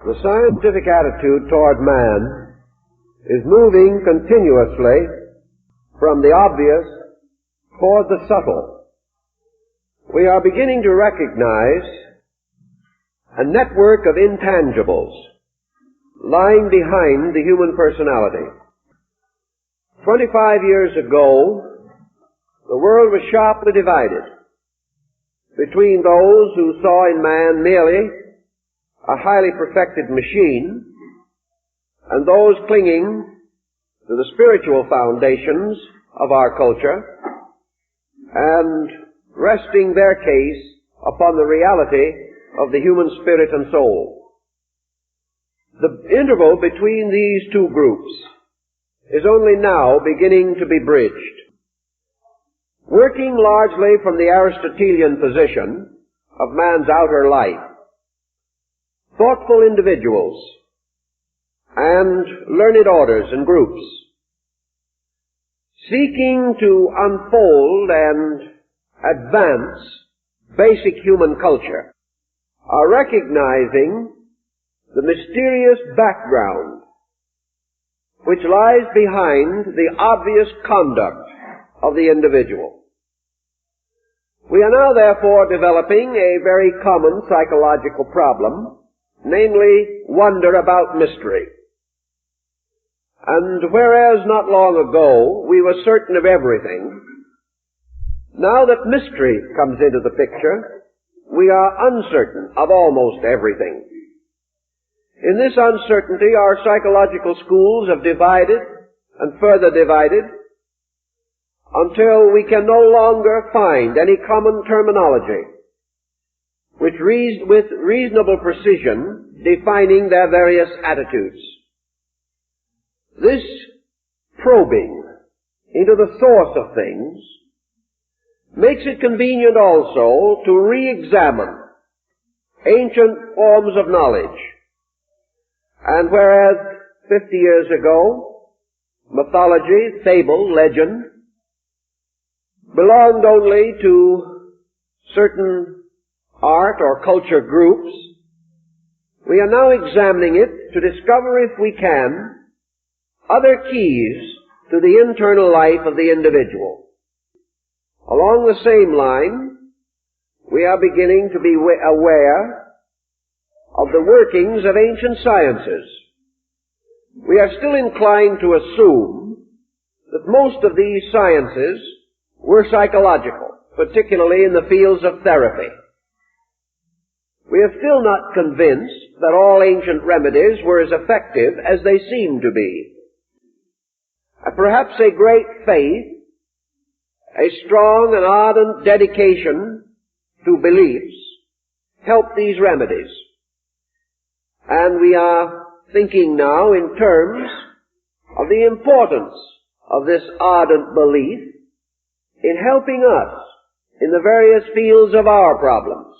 The scientific attitude toward man is moving continuously from the obvious toward the subtle. We are beginning to recognize a network of intangibles lying behind the human personality. 25 years ago, the world was sharply divided between those who saw in man merely a highly perfected machine and those clinging to the spiritual foundations of our culture and resting their case upon the reality of the human spirit and soul. The interval between these two groups is only now beginning to be bridged. Working largely from the Aristotelian position of man's outer life, thoughtful individuals and learned orders and groups, seeking to unfold and advance basic human culture, are recognizing the mysterious background which lies behind the obvious conduct of the individual. We are now therefore developing a very common psychological problem, namely wonder about mystery. And whereas not long ago we were certain of everything, now that mystery comes into the picture, we are uncertain of almost everything. In this uncertainty, our psychological schools have divided and further divided until we can no longer find any common terminology with reasonable precision defining their various attitudes. This probing into the source of things makes it convenient also to re-examine ancient forms of knowledge. And whereas 50 years ago, mythology, fable, legend belonged only to certain art or culture groups, we are now examining it to discover, if we can, other keys to the internal life of the individual. Along the same line, we are beginning to be aware of the workings of ancient sciences. We are still inclined to assume that most of these sciences were psychological, particularly in the fields of therapy. We are still not convinced that all ancient remedies were as effective as they seem to be. Perhaps a great faith, a strong and ardent dedication to beliefs help these remedies. And we are thinking now in terms of the importance of this ardent belief in helping us in the various fields of our problems.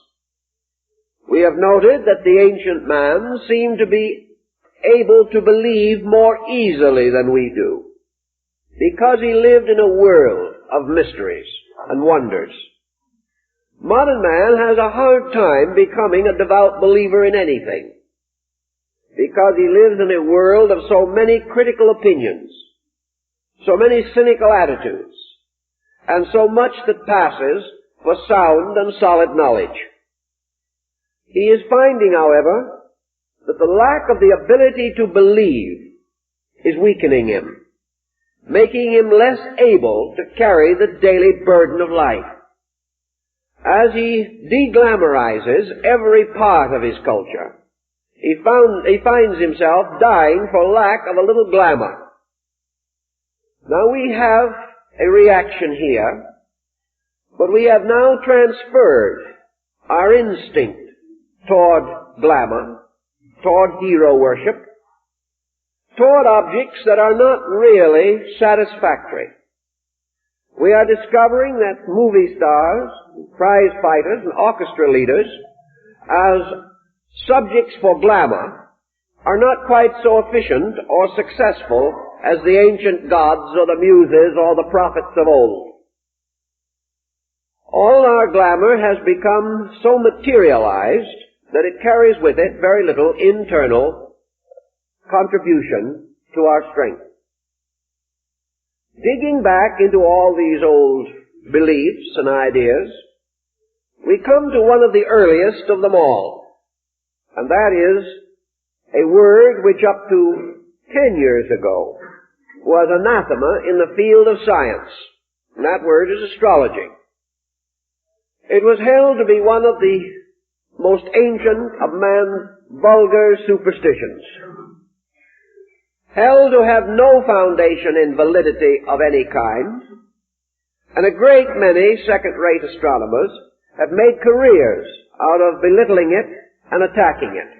We have noted that the ancient man seemed to be able to believe more easily than we do, because he lived in a world of mysteries and wonders. Modern man has a hard time becoming a devout believer in anything, because he lives in a world of so many critical opinions, so many cynical attitudes, and so much that passes for sound and solid knowledge. He is finding, however, that the lack of the ability to believe is weakening him, making him less able to carry the daily burden of life. As he de-glamorizes every part of his culture, he finds himself dying for lack of a little glamour. Now we have a reaction here, but we have now transferred our instinct toward glamour, toward hero worship, toward objects that are not really satisfactory. We are discovering that movie stars, prize fighters, and orchestra leaders, as subjects for glamour, are not quite so efficient or successful as the ancient gods or the muses or the prophets of old. All our glamour has become so materialized that it carries with it very little internal contribution to our strength. Digging back into all these old beliefs and ideas, we come to one of the earliest of them all, and that is a word which up to 10 years ago was anathema in the field of science, and that word is astrology. It was held to be one of the most ancient of man's vulgar superstitions, held to have no foundation in validity of any kind, and a great many second-rate astronomers have made careers out of belittling it and attacking it.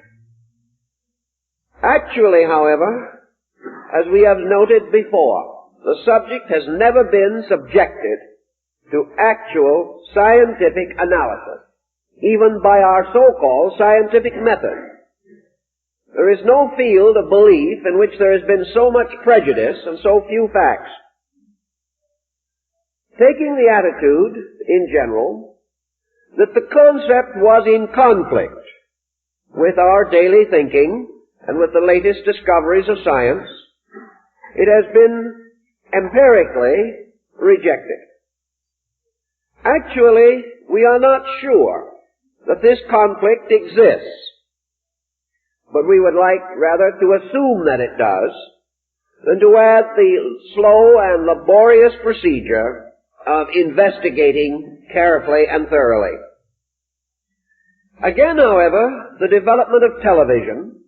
Actually, however, as we have noted before, the subject has never been subjected to actual scientific analysis, even by our so-called scientific method. There is no field of belief in which there has been so much prejudice and so few facts. Taking the attitude, in general, that the concept was in conflict with our daily thinking and with the latest discoveries of science, it has been empirically rejected. Actually, we are not sure that this conflict exists, but we would like rather to assume that it does than to add the slow and laborious procedure of investigating carefully and thoroughly. Again, however, the development of television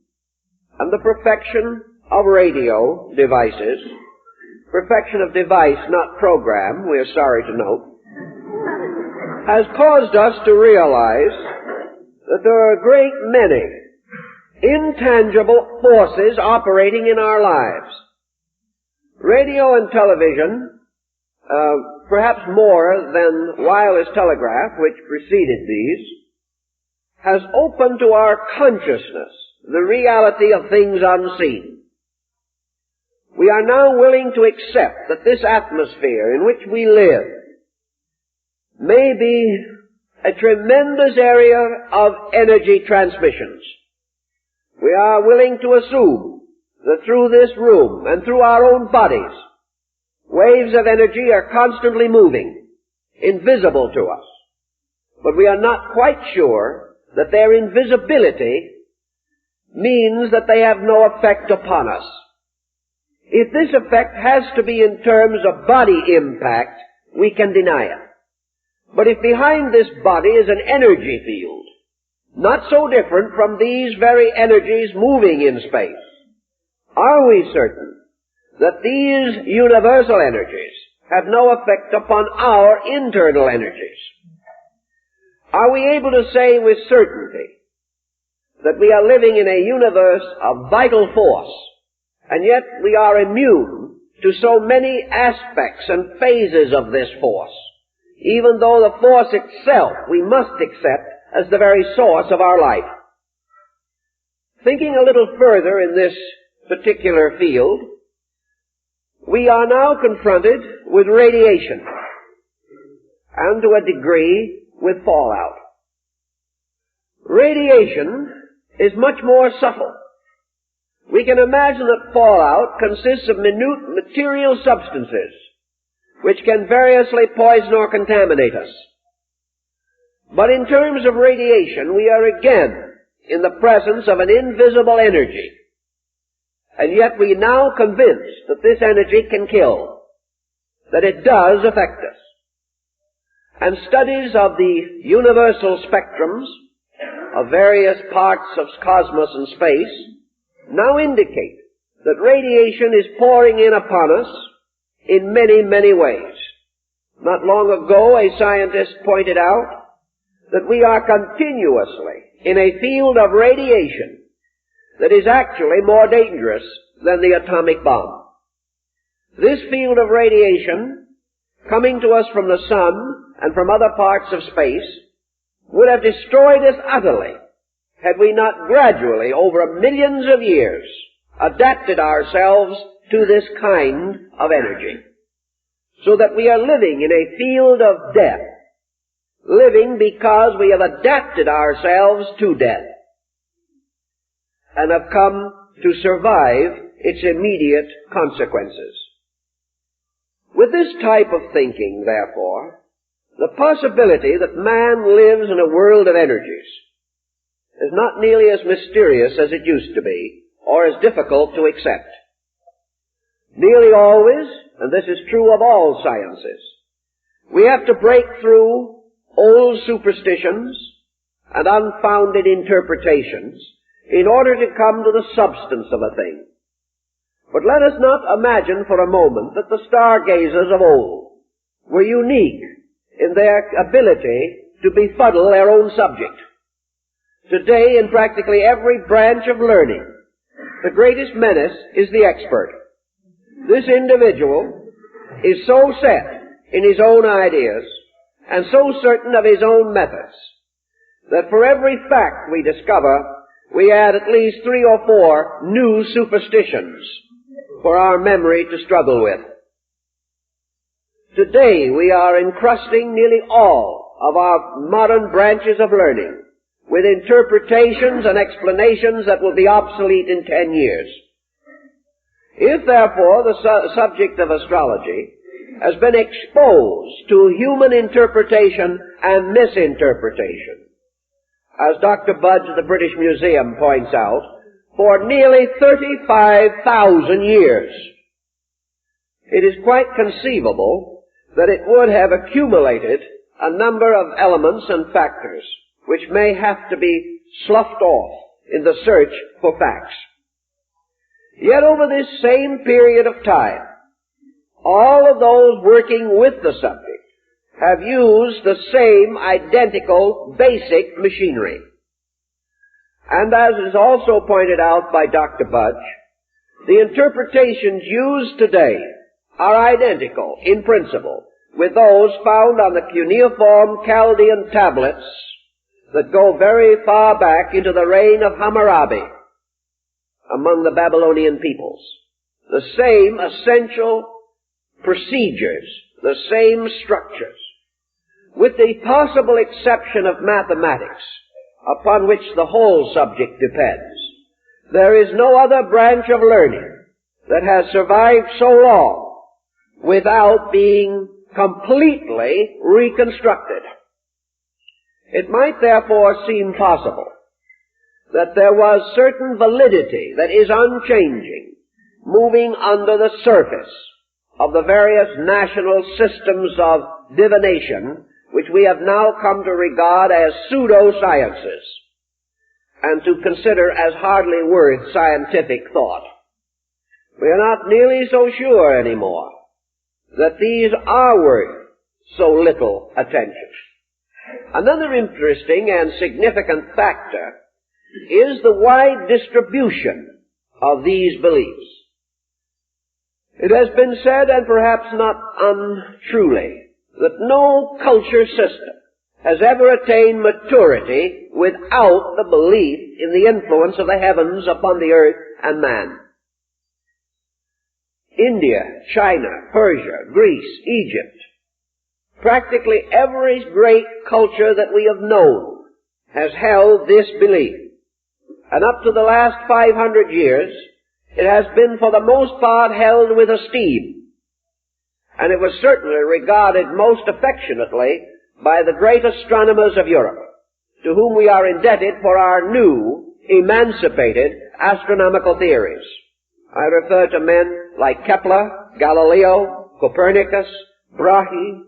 and the perfection of radio devices, perfection of device, not program, we are sorry to note, has caused us to realize that there are a great many intangible forces operating in our lives. Radio and television, perhaps more than wireless telegraph, which preceded these, has opened to our consciousness the reality of things unseen. We are now willing to accept that this atmosphere in which we live may be a tremendous area of energy transmissions. We are willing to assume that through this room and through our own bodies, waves of energy are constantly moving, invisible to us. But we are not quite sure that their invisibility means that they have no effect upon us. If this effect has to be in terms of body impact, we can deny it. But if behind this body is an energy field, not so different from these very energies moving in space, are we certain that these universal energies have no effect upon our internal energies? Are we able to say with certainty that we are living in a universe of vital force, and yet we are immune to so many aspects and phases of this force, even though the force itself we must accept as the very source of our life? Thinking a little further in this particular field, we are now confronted with radiation, and to a degree with fallout. Radiation is much more subtle. We can imagine that fallout consists of minute material substances which can variously poison or contaminate us. But in terms of radiation, we are again in the presence of an invisible energy. And yet we now convinced that this energy can kill, that it does affect us. And studies of the universal spectrums of various parts of cosmos and space now indicate that radiation is pouring in upon us in many, many ways. Not long ago, a scientist pointed out that we are continuously in a field of radiation that is actually more dangerous than the atomic bomb. This field of radiation, coming to us from the sun and from other parts of space, would have destroyed us utterly had we not gradually, over millions of years, adapted ourselves to this kind of energy, so that we are living in a field of death living because we have adapted ourselves to death and have come to survive its immediate consequences. With this type of thinking, therefore, the possibility that man lives in a world of energies is not nearly as mysterious as it used to be, or as difficult to accept. Nearly always, and this is true of all sciences, we have to break through old superstitions and unfounded interpretations in order to come to the substance of a thing. But let us not imagine for a moment that the stargazers of old were unique in their ability to befuddle their own subject. Today, in practically every branch of learning, the greatest menace is the expert. This individual is so set in his own ideas and so certain of his own methods that for every fact we discover, we add at least 3 or 4 new superstitions for our memory to struggle with. Today we are encrusting nearly all of our modern branches of learning with interpretations and explanations that will be obsolete in 10 years. If, therefore, the subject of astrology has been exposed to human interpretation and misinterpretation, as Dr. Budge of the British Museum points out, for nearly 35,000 years, it is quite conceivable that it would have accumulated a number of elements and factors which may have to be sloughed off in the search for facts. Yet over this same period of time, all of those working with the subject have used the same identical basic machinery. And as is also pointed out by Dr. Budge, the interpretations used today are identical in principle with those found on the cuneiform Chaldean tablets that go very far back into the reign of Hammurabi among the Babylonian peoples. The same essential procedures, the same structures, with the possible exception of mathematics, upon which the whole subject depends. There is no other branch of learning that has survived so long without being completely reconstructed. It might therefore seem possible that there was certain validity that is unchanging, moving under the surface of the various national systems of divination which we have now come to regard as pseudosciences and to consider as hardly worth scientific thought. We are not nearly so sure anymore that these are worth so little attention. Another interesting and significant factor is the wide distribution of these beliefs. It has been said, and perhaps not untruly, that no culture system has ever attained maturity without the belief in the influence of the heavens upon the earth and man. India, China, Persia, Greece, Egypt, practically every great culture that we have known has held this belief. And up to the last 500 years, it has been for the most part held with esteem. And it was certainly regarded most affectionately by the great astronomers of Europe, to whom we are indebted for our new, emancipated astronomical theories. I refer to men like Kepler, Galileo, Copernicus, Brahe.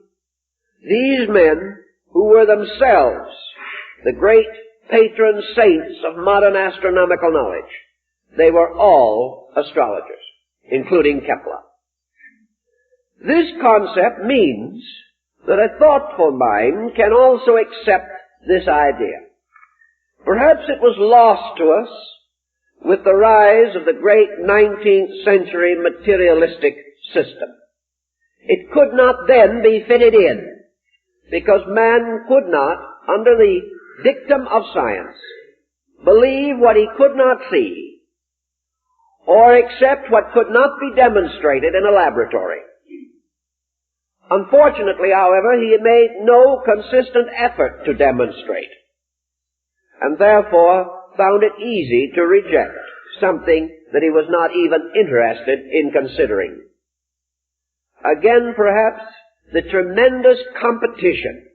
These men, who were themselves the great patron saints of modern astronomical knowledge, they were all astrologers, including Kepler. This concept means that a thoughtful mind can also accept this idea. Perhaps it was lost to us with the rise of the great 19th century materialistic system. It could not then be fitted in, because man could not, under the dictum of science, believe what he could not see, or accept what could not be demonstrated in a laboratory. Unfortunately, however, he made no consistent effort to demonstrate, and therefore found it easy to reject something that he was not even interested in considering. Again, perhaps, the tremendous competition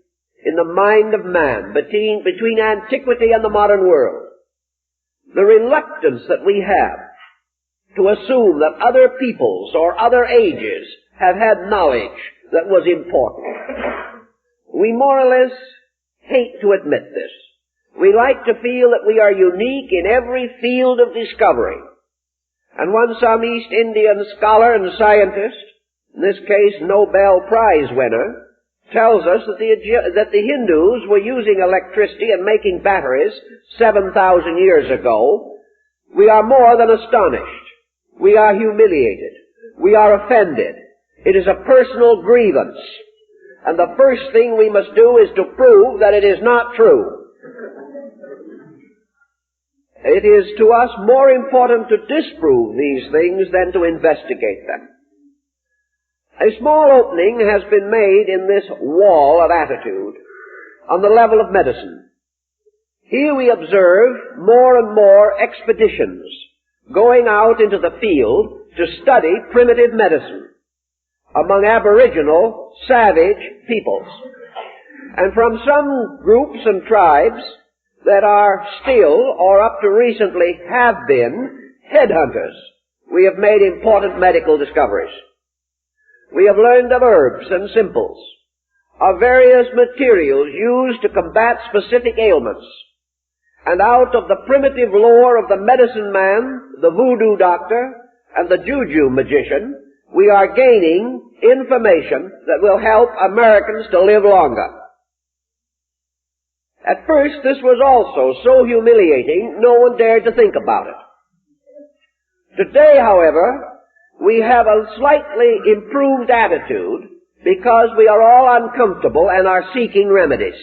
in the mind of man between antiquity and the modern world, the reluctance that we have to assume that other peoples or other ages have had knowledge that was important. We more or less hate to admit this. We like to feel that we are unique in every field of discovery. And some East Indian scholar and scientist, in this case Nobel Prize winner, tells us that the Hindus were using electricity and making batteries 7,000 years ago. We are more than astonished. We are humiliated. We are offended. It is a personal grievance. And the first thing we must do is to prove that it is not true. It is to us more important to disprove these things than to investigate them. A small opening has been made in this wall of attitude on the level of medicine. Here we observe more and more expeditions going out into the field to study primitive medicine among aboriginal, savage peoples. And from some groups and tribes that are still, or up to recently have been, headhunters, we have made important medical discoveries. We have learned of herbs and simples, of various materials used to combat specific ailments. And out of the primitive lore of the medicine man, the voodoo doctor, and the juju magician, we are gaining information that will help Americans to live longer. At first, this was also so humiliating, no one dared to think about it. Today, however, we have a slightly improved attitude because we are all uncomfortable and are seeking remedies.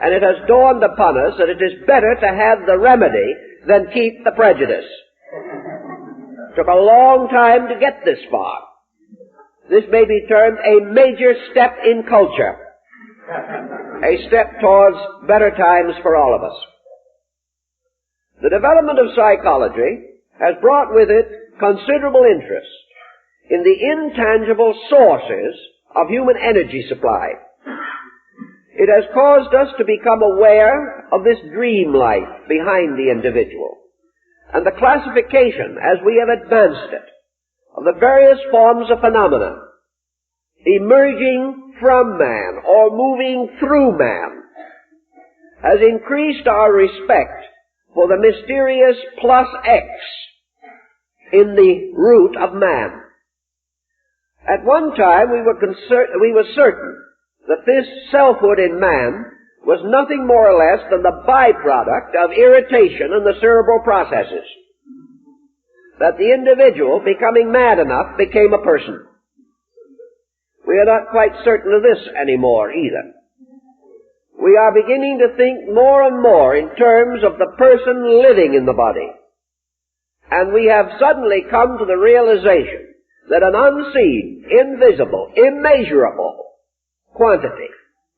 And it has dawned upon us that it is better to have the remedy than keep the prejudice. It took a long time to get this far. This may be termed a major step in culture. A step towards better times for all of us. The development of psychology has brought with it considerable interest in the intangible sources of human energy supply. It has caused us to become aware of this dream life behind the individual and the classification, as we have advanced it, of the various forms of phenomena emerging from man or moving through man has increased our respect for the mysterious plus X in the root of man. At one time we were certain that this selfhood in man was nothing more or less than the byproduct of irritation in the cerebral processes. That the individual, becoming mad enough, became a person. We are not quite certain of this anymore either. We are beginning to think more and more in terms of the person living in the body. And we have suddenly come to the realization that an unseen, invisible, immeasurable quantity,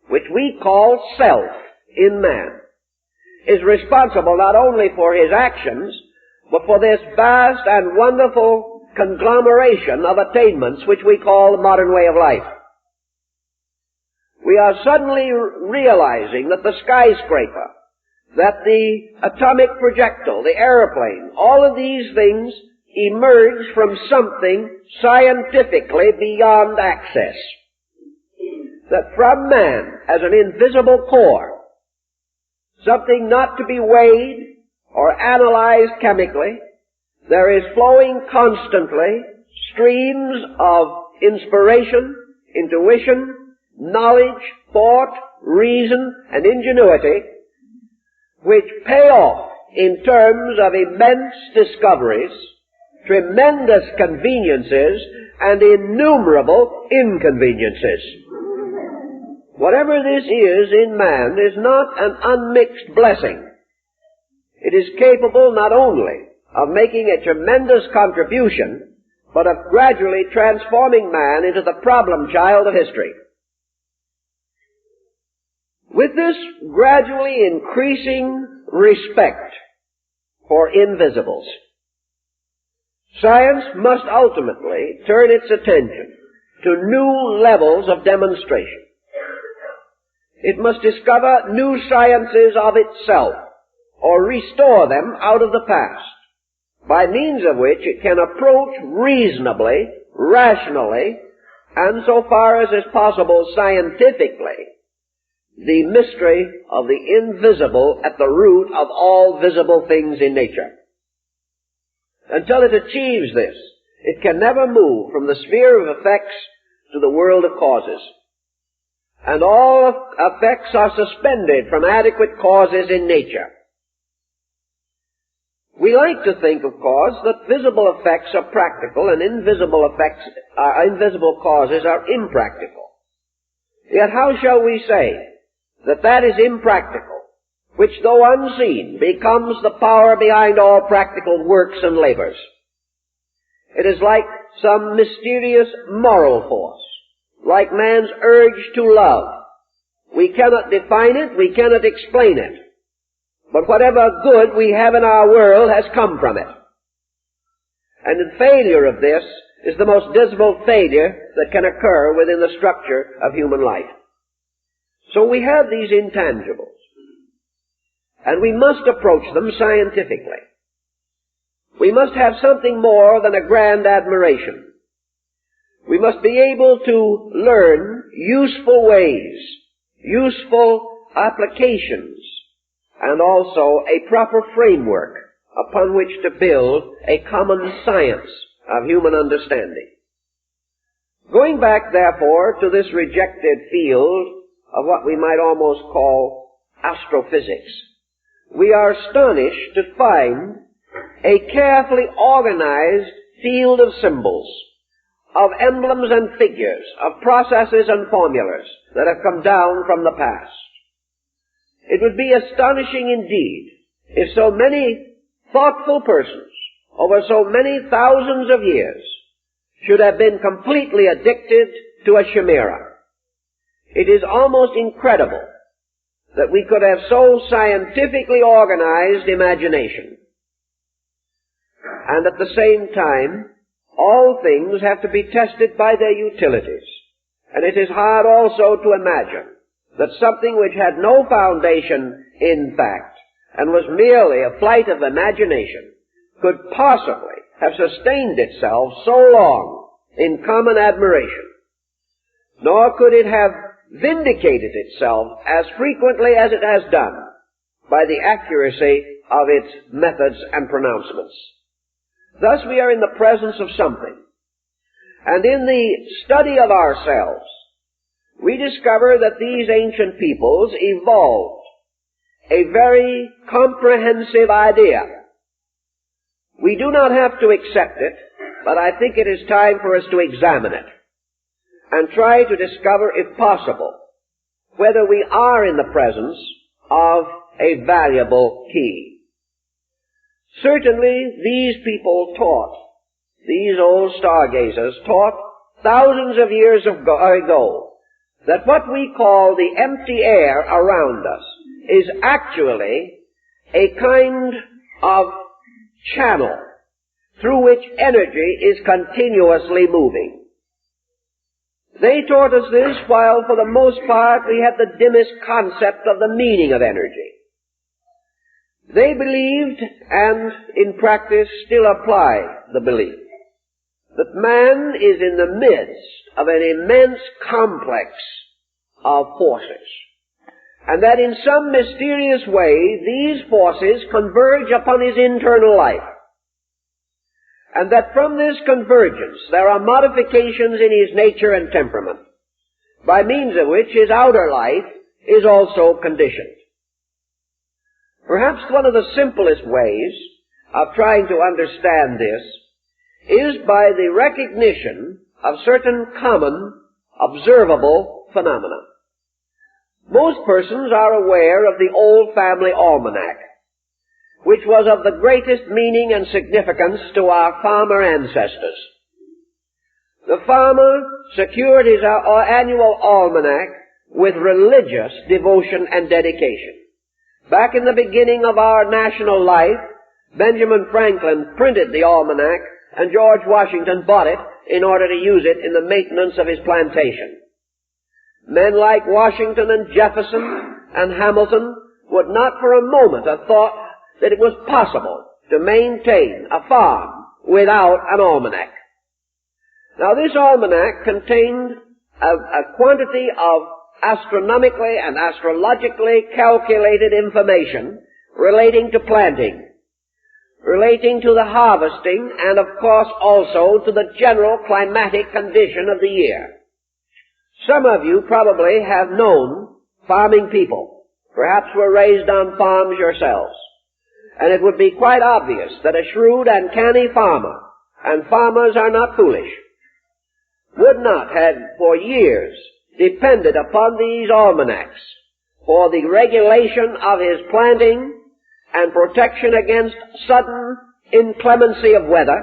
which we call self in man, is responsible not only for his actions, but for this vast and wonderful conglomeration of attainments which we call the modern way of life. We are suddenly realizing that the skyscraper, that the atomic projectile, the airplane, all of these things emerge from something scientifically beyond access. That from man, as an invisible core, something not to be weighed or analyzed chemically, there is flowing constantly streams of inspiration, intuition, knowledge, thought, reason, and ingenuity, which pay off in terms of immense discoveries, tremendous conveniences, and innumerable inconveniences. Whatever this is in man is not an unmixed blessing. It is capable not only of making a tremendous contribution, but of gradually transforming man into the problem child of history. With this gradually increasing respect for invisibles, science must ultimately turn its attention to new levels of demonstration. It must discover new sciences of itself, or restore them out of the past, by means of which it can approach reasonably, rationally, and so far as is possible scientifically, the mystery of the invisible at the root of all visible things in nature. Until it achieves this, it can never move from the sphere of effects to the world of causes. And all effects are suspended from adequate causes in nature. We like to think, of course, that visible effects are practical and invisible causes are impractical. Yet how shall we say that that is impractical, which though unseen becomes the power behind all practical works and labors? It is like some mysterious moral force, like man's urge to love. We cannot define it, we cannot explain it. But whatever good we have in our world has come from it. And the failure of this is the most dismal failure that can occur within the structure of human life. So we have these intangibles, and we must approach them scientifically. We must have something more than a grand admiration. We must be able to learn useful ways, useful applications, and also a proper framework upon which to build a common science of human understanding. Going back, therefore, to this rejected field of what we might almost call astrophysics, we are astonished to find a carefully organized field of symbols, of emblems and figures, of processes and formulas that have come down from the past. It would be astonishing indeed if so many thoughtful persons over so many thousands of years should have been completely addicted to a chimera. It is almost incredible that we could have so scientifically organized imagination. And at the same time, all things have to be tested by their utilities. And it is hard also to imagine that something which had no foundation in fact, and was merely a flight of imagination, could possibly have sustained itself so long in common admiration. Nor could it have vindicated itself as frequently as it has done by the accuracy of its methods and pronouncements. Thus we are in the presence of something. And in the study of ourselves, we discover that these ancient peoples evolved a very comprehensive idea. We do not have to accept it, but I think it is time for us to examine it and try to discover, if possible, whether we are in the presence of a valuable key. Certainly these people taught, these old stargazers taught thousands of years ago, that what we call the empty air around us is actually a kind of channel through which energy is continuously moving. They taught us this while for the most part we had the dimmest concept of the meaning of energy. They believed, and in practice still apply the belief, that man is in the midst of an immense complex of forces, and that in some mysterious way these forces converge upon his internal life, and that from this convergence there are modifications in his nature and temperament, by means of which his outer life is also conditioned. Perhaps one of the simplest ways of trying to understand this is by the recognition of certain common, observable phenomena. Most persons are aware of the old family almanac, which was of the greatest meaning and significance to our farmer ancestors. the farmer secured his annual almanac with religious devotion and dedication. Back in the beginning of our national life, Benjamin Franklin printed the almanac, and George Washington bought it in order to use it in the maintenance of his plantation. Men like Washington and Jefferson and Hamilton would not for a moment have thought that it was possible to maintain a farm without an almanac. Now, this almanac contained a quantity of astronomically and astrologically calculated information relating to planting, relating to the harvesting, and of course also to the general climatic condition of the year. Some of you probably have known farming people. Perhaps were raised on farms yourselves. And it would be quite obvious that a shrewd and canny farmer, and farmers are not foolish, would not have for years depended upon these almanacs for the regulation of his planting and protection against sudden inclemency of weather,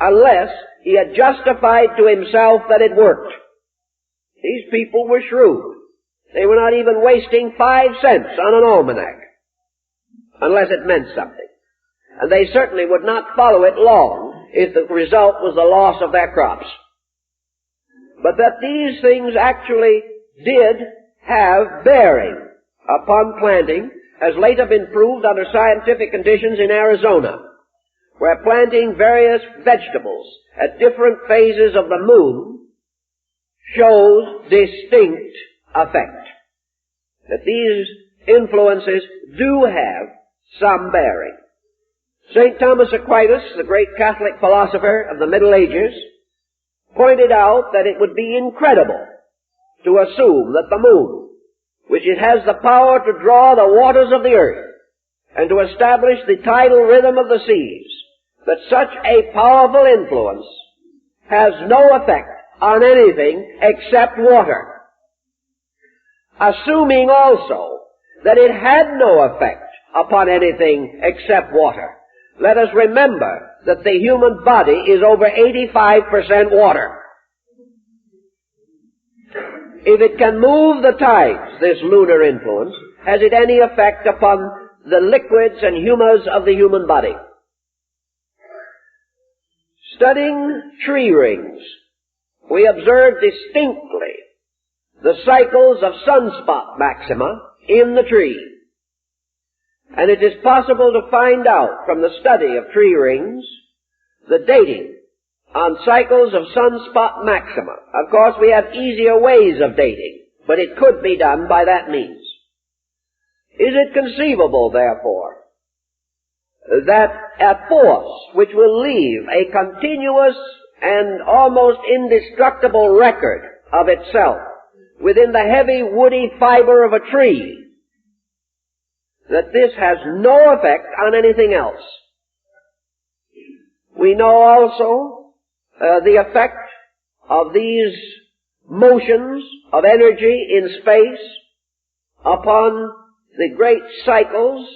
unless he had justified to himself that it worked. These people were shrewd. They were not even wasting 5 cents on an almanac, unless it meant something. And they certainly would not follow it long if the result was the loss of their crops. But that these things actually did have bearing upon planting has later been proved under scientific conditions in Arizona, where planting various vegetables at different phases of the moon shows distinct effect. That these influences do have some bearing. St. Thomas Aquinas, the great Catholic philosopher of the Middle Ages, pointed out that it would be incredible to assume that the moon, which it has the power to draw the waters of the earth and to establish the tidal rhythm of the seas, that such a powerful influence has no effect on anything except water. Assuming also that it had no effect upon anything except water, let us remember that the human body is over 85% water. If it can move the tides, this lunar influence, has it any effect upon the liquids and humors of the human body? Studying tree rings, we observe distinctly the cycles of sunspot maxima in the tree. And it is possible to find out from the study of tree rings the dating on cycles of sunspot maxima. Of course, we have easier ways of dating, but it could be done by that means. Is it conceivable, therefore, that a force which will leave a continuous and almost indestructible record of itself within the heavy woody fiber of a tree, that this has no effect on anything else? We know also the effect of these motions of energy in space upon the great cycles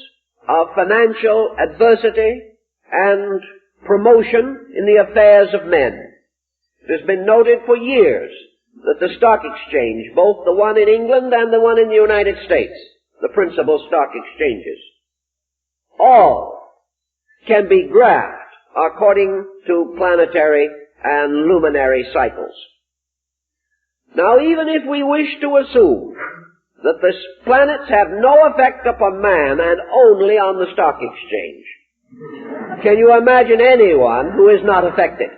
of financial adversity and promotion in the affairs of men. It has been noted for years that the stock exchange, both the one in England and the one in the United States, the principal stock exchanges, all can be graphed according to planetary and luminary cycles. Now, even if we wish to assume that the planets have no effect upon man and only on the stock exchange, can you imagine anyone who is not affected,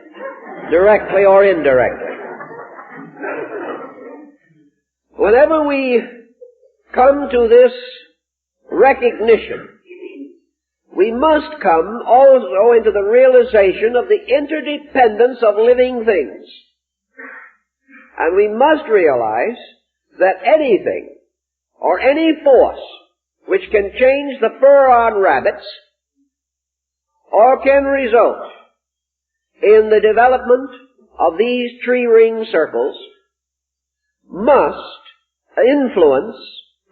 directly or indirectly? Whenever we come to this recognition, we must come also into the realization of the interdependence of living things. And we must realize that anything or any force which can change the fur on rabbits or can result in the development of these tree ring circles must influence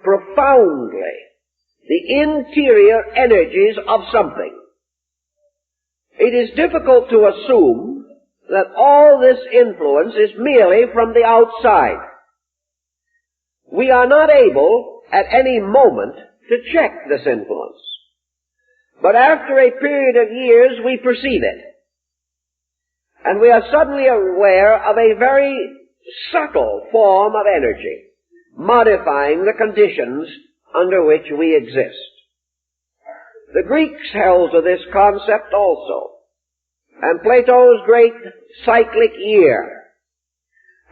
profoundly the interior energies of something. It is difficult to assume that all this influence is merely from the outside. We are not able at any moment to check this influence. But after a period of years we perceive it. And we are suddenly aware of a very subtle form of energy, modifying the conditions under which we exist. The Greeks held to this concept also, and Plato's great cyclic year,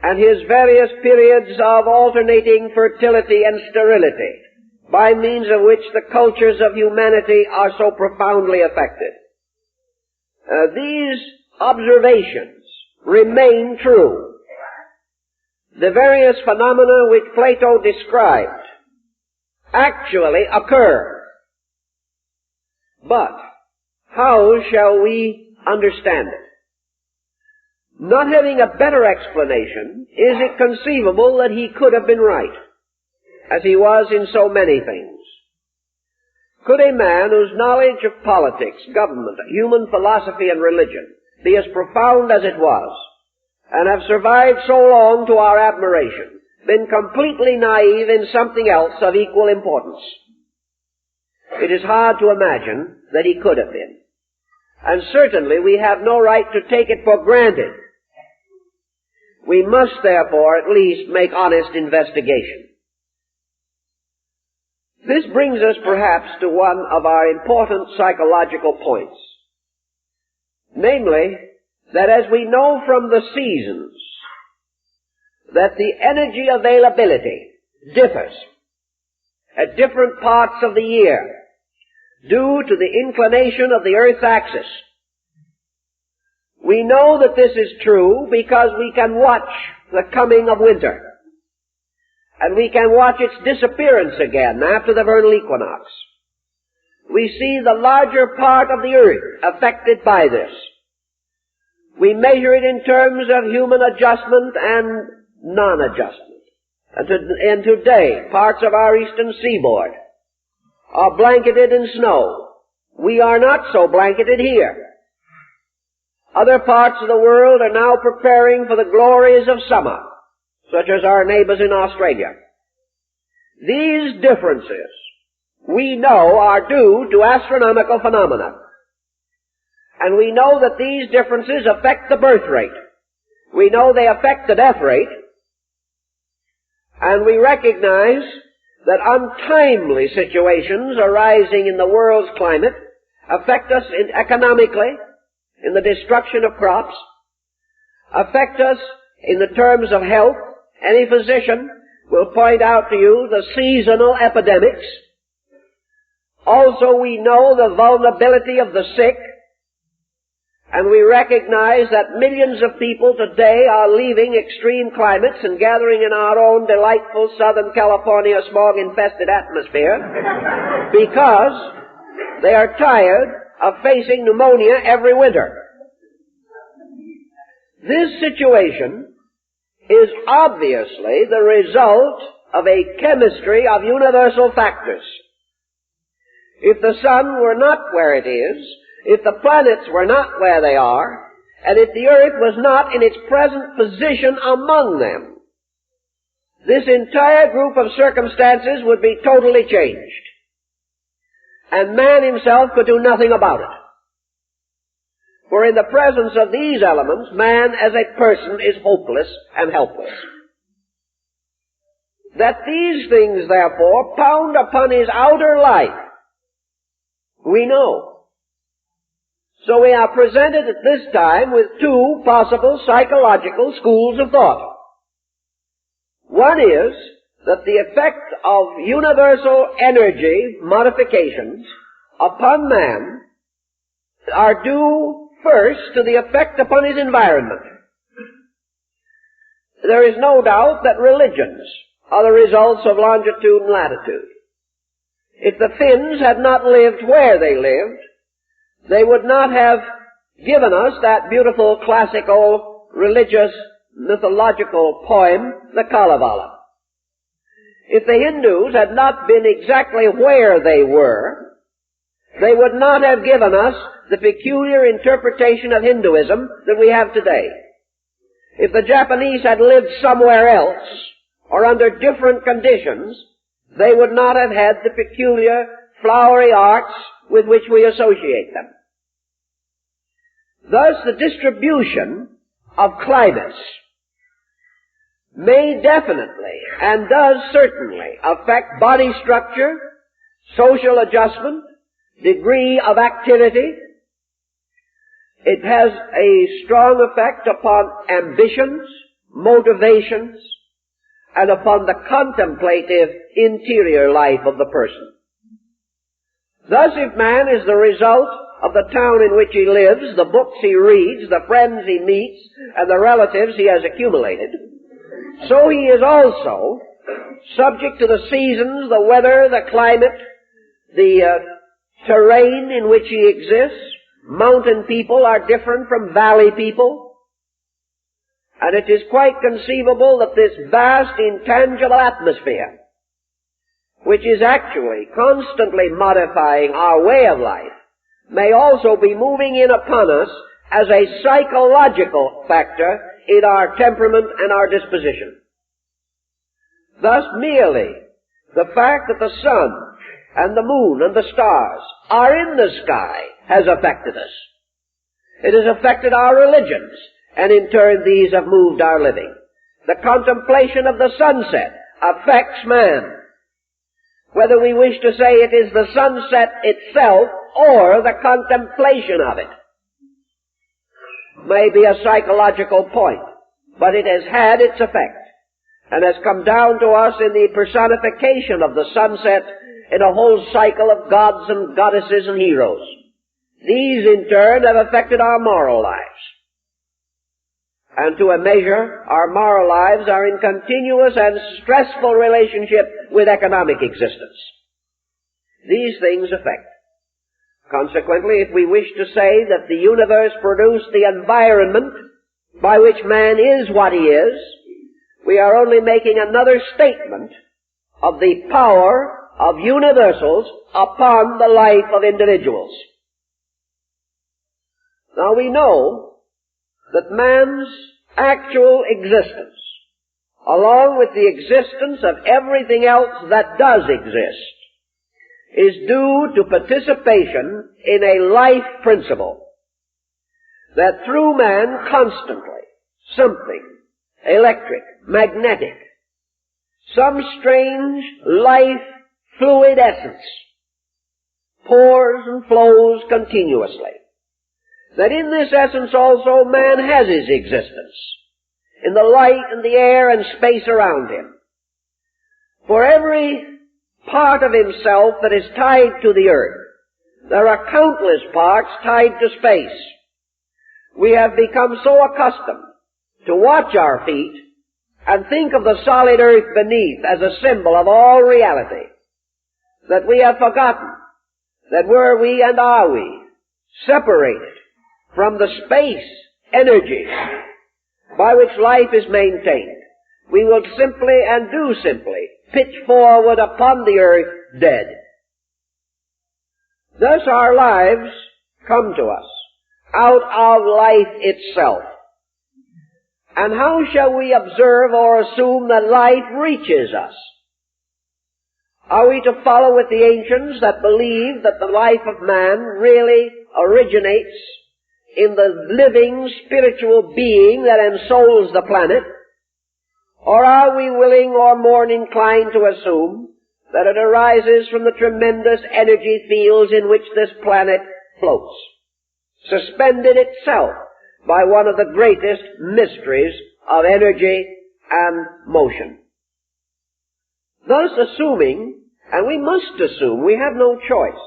and his various periods of alternating fertility and sterility, by means of which the cultures of humanity are so profoundly affected. These observations remain true. The various phenomena which Plato described actually occur. But how shall we understand it? Not having a better explanation, is it conceivable that he could have been right, as he was in so many things? Could a man whose knowledge of politics, government, human philosophy, and religion be as profound as it was, and have survived so long to our admiration, been completely naive in something else of equal importance? It is hard to imagine that he could have been. And certainly we have no right to take it for granted. We must therefore at least make honest investigation. This brings us perhaps to one of our important psychological points. Namely, that as we know from the seasons that the energy availability differs at different parts of the year due to the inclination of the Earth's axis, we know that this is true because we can watch the coming of winter, and we can watch its disappearance again after the vernal equinox. We see the larger part of the Earth affected by this. We measure it in terms of human adjustment and non-adjustment. And today, parts of our eastern seaboard are blanketed in snow. We are not so blanketed here. Other parts of the world are now preparing for the glories of summer, such as our neighbors in Australia. These differences, we know, are due to astronomical phenomena. And we know that these differences affect the birth rate. We know they affect the death rate. And we recognize that untimely situations arising in the world's climate affect us economically, in the destruction of crops, affect us in the terms of health. Any physician will point out to you the seasonal epidemics. Also, we know the vulnerability of the sick, and we recognize that millions of people today are leaving extreme climates and gathering in our own delightful Southern California smog-infested atmosphere because they are tired of facing pneumonia every winter. This situation is obviously the result of a chemistry of universal factors. If the sun were not where it is, if the planets were not where they are, and if the earth was not in its present position among them, this entire group of circumstances would be totally changed. And man himself could do nothing about it. For in the presence of these elements, man as a person is hopeless and helpless. That these things, therefore, pound upon his outer life, we know. So we are presented at this time with two possible psychological schools of thought. One is that the effect of universal energy modifications upon man are due first to the effect upon his environment. There is no doubt that religions are the results of longitude and latitude. If the Finns had not lived where they lived, they would not have given us that beautiful classical, religious, mythological poem, the Kalevala. If the Hindus had not been exactly where they were, they would not have given us the peculiar interpretation of Hinduism that we have today. If the Japanese had lived somewhere else, or under different conditions, they would not have had the peculiar flowery arts with which we associate them. Thus, the distribution of climates may definitely and does certainly affect body structure, social adjustment, degree of activity. It has a strong effect upon ambitions, motivations, and upon the contemplative interior life of the person. Thus, if man is the result of the town in which he lives, the books he reads, the friends he meets, and the relatives he has accumulated, so he is also subject to the seasons, the weather, the climate, the terrain in which he exists. Mountain people are different from valley people. And it is quite conceivable that this vast, intangible atmosphere, which is actually constantly modifying our way of life, may also be moving in upon us as a psychological factor in our temperament and our disposition. Thus, merely the fact that the sun and the moon and the stars are in the sky has affected us. It has affected our religions, and in turn these have moved our living. The contemplation of the sunset affects man. Whether we wish to say it is the sunset itself or the contemplation of it may be a psychological point, but it has had its effect and has come down to us in the personification of the sunset in a whole cycle of gods and goddesses and heroes. These in turn have affected our moral lives. And to a measure, our moral lives are in continuous and stressful relationship with economic existence. These things affect. Consequently, if we wish to say that the universe produced the environment by which man is what he is, we are only making another statement of the power of universals upon the life of individuals. Now we know that man's actual existence, along with the existence of everything else that does exist, is due to participation in a life principle, that through man constantly something electric, magnetic, some strange life fluid essence pours and flows continuously. That in this essence also man has his existence, in the light and the air and space around him. For every part of himself that is tied to the earth, there are countless parts tied to space. We have become so accustomed to watch our feet and think of the solid earth beneath as a symbol of all reality, that we have forgotten that were we and are we separated from the space energies by which life is maintained, we will simply and do simply pitch forward upon the earth dead. Thus our lives come to us out of life itself. And how shall we observe or assume that life reaches us? Are we to follow with the ancients that believe that the life of man really originates in the living spiritual being that ensouls the planet? Or are we willing or more inclined to assume that it arises from the tremendous energy fields in which this planet floats, suspended itself by one of the greatest mysteries of energy and motion? Thus assuming, and we must assume, we have no choice,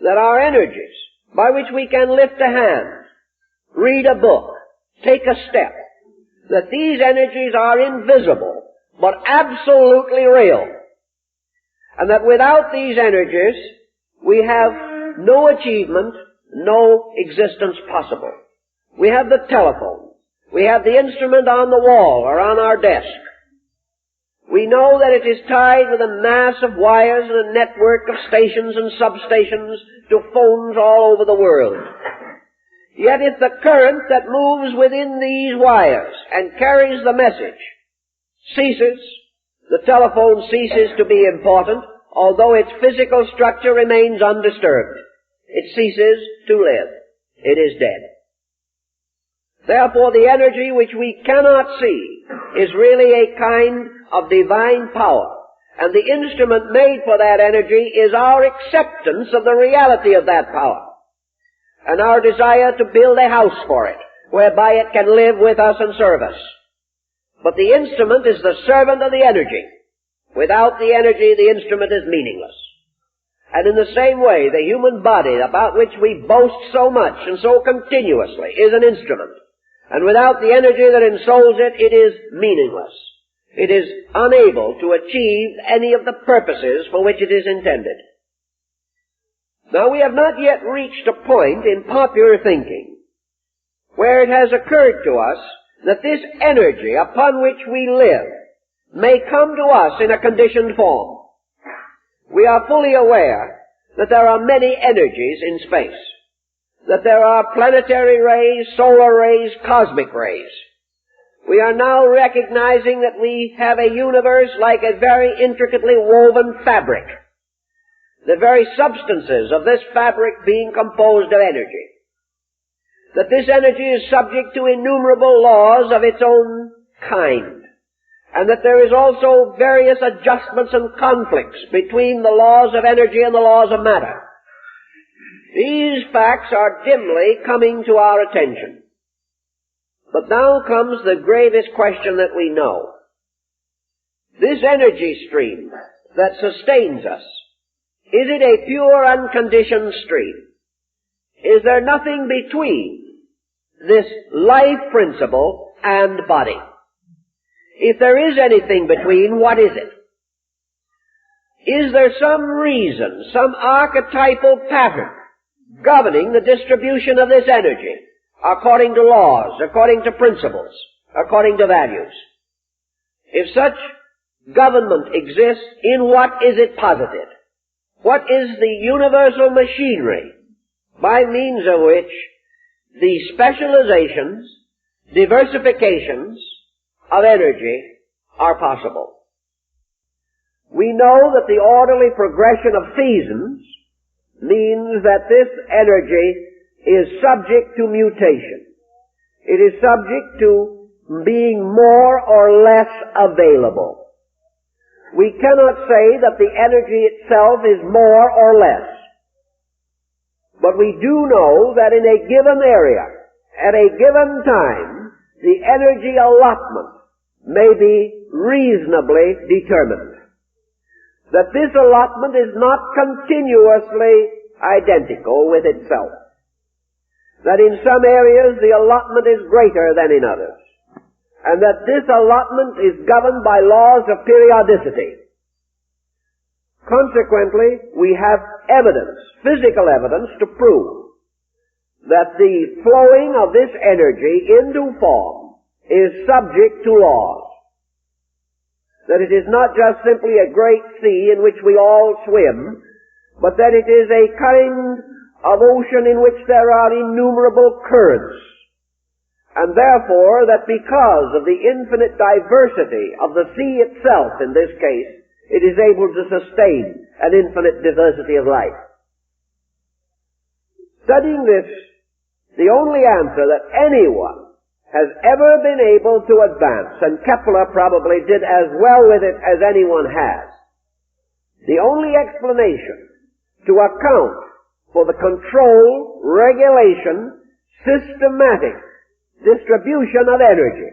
that our energies, by which we can lift a hand, read a book, take a step, that these energies are invisible, but absolutely real, and that without these energies, we have no achievement, no existence possible. We have the telephone. We have the instrument on the wall or on our desk. We know that it is tied with a mass of wires and a network of stations and substations to phones all over the world. Yet if the current that moves within these wires and carries the message ceases, the telephone ceases to be important, although its physical structure remains undisturbed. It ceases to live. It is dead. Therefore, the energy which we cannot see is really a kind of divine power, and the instrument made for that energy is our acceptance of the reality of that power, and our desire to build a house for it, whereby it can live with us and serve us. But the instrument is the servant of the energy. Without the energy, the instrument is meaningless. And in the same way, the human body, about which we boast so much and so continuously, is an instrument. And without the energy that ensouls it, it is meaningless. It is unable to achieve any of the purposes for which it is intended. Now, we have not yet reached a point in popular thinking where it has occurred to us that this energy upon which we live may come to us in a conditioned form. We are fully aware that there are many energies in space, that there are planetary rays, solar rays, cosmic rays. We are now recognizing that we have a universe like a very intricately woven fabric, the very substances of this fabric being composed of energy, that this energy is subject to innumerable laws of its own kind, and that there is also various adjustments and conflicts between the laws of energy and the laws of matter. These facts are dimly coming to our attention. But now comes the gravest question that we know. This energy stream that sustains us, is it a pure, unconditioned stream? Is there nothing between this life principle and body? If there is anything between, what is it? Is there some reason, some archetypal pattern governing the distribution of this energy according to laws, according to principles, according to values? If such government exists, in what is it posited? What is the universal machinery by means of which the specializations, diversifications of energy are possible? We know that the orderly progression of seasons means that this energy is subject to mutation. It is subject to being more or less available. We cannot say that the energy itself is more or less. But we do know that in a given area, at a given time, the energy allotment may be reasonably determined. That this allotment is not continuously identical with itself. That in some areas the allotment is greater than in others. And that this allotment is governed by laws of periodicity. Consequently, we have evidence, physical evidence, to prove that the flowing of this energy into form is subject to laws. That it is not just simply a great sea in which we all swim, but that it is a kind of ocean in which there are innumerable currents. And therefore, that because of the infinite diversity of the sea itself in this case, it is able to sustain an infinite diversity of life. Studying this, the only answer that anyone has ever been able to advance, and Kepler probably did as well with it as anyone has, the only explanation to account for the control, regulation, systematic distribution of energy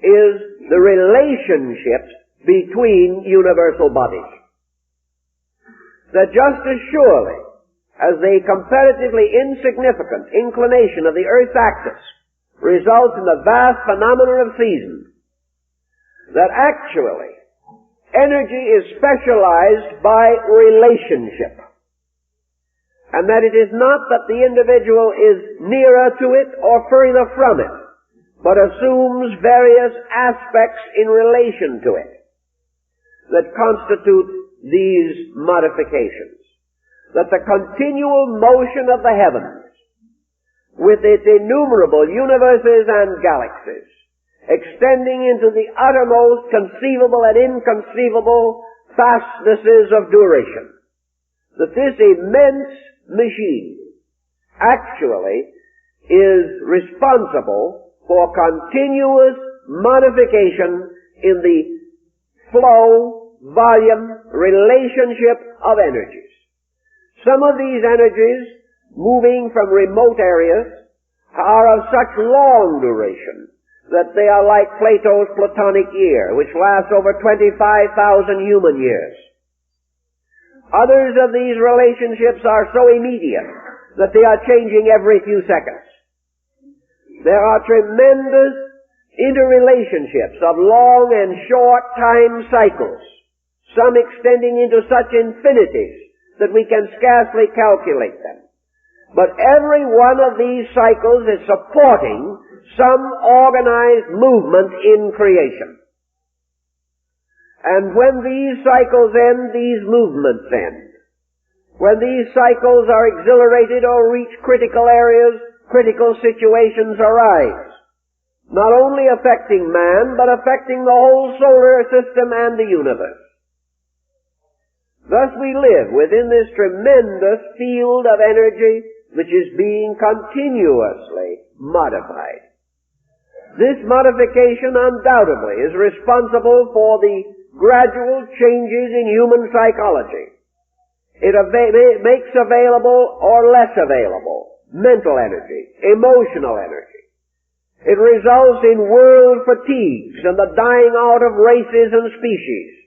is the relationship between universal bodies. That just as surely as the comparatively insignificant inclination of the Earth's axis results in the vast phenomenon of seasons, that actually energy is specialized by relationship, and that it is not that the individual is nearer to it or further from it, but assumes various aspects in relation to it that constitute these modifications. That the continual motion of the heavens, with its innumerable universes and galaxies, extending into the uttermost conceivable and inconceivable fastnesses of duration, that this immense machine actually is responsible for continuous modification in the flow, volume, relationship of energies. Some of these energies, moving from remote areas, are of such long duration that they are like Plato's Platonic year, which lasts over 25,000 human years. Others of these relationships are so immediate that they are changing every few seconds. There are tremendous interrelationships of long and short time cycles, some extending into such infinities that we can scarcely calculate them. But every one of these cycles is supporting some organized movement in creation. And when these cycles end, these movements end. When these cycles are exhilarated or reach critical areas, critical situations arise, not only affecting man, but affecting the whole solar system and the universe. Thus we live within this tremendous field of energy which is being continuously modified. This modification undoubtedly is responsible for the gradual changes in human psychology. It makes available or less available mental energy, emotional energy. It results in world fatigues and the dying out of races and species.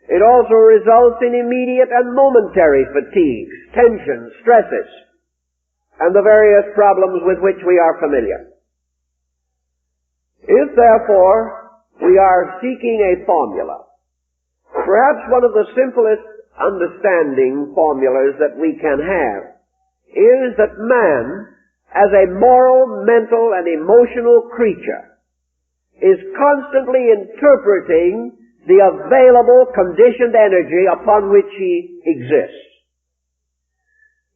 It also results in immediate and momentary fatigues, tensions, stresses, and the various problems with which we are familiar. If, therefore, we are seeking a formula, perhaps one of the simplest understanding formulas that we can have is that man, as a moral, mental, and emotional creature, is constantly interpreting the available conditioned energy upon which he exists.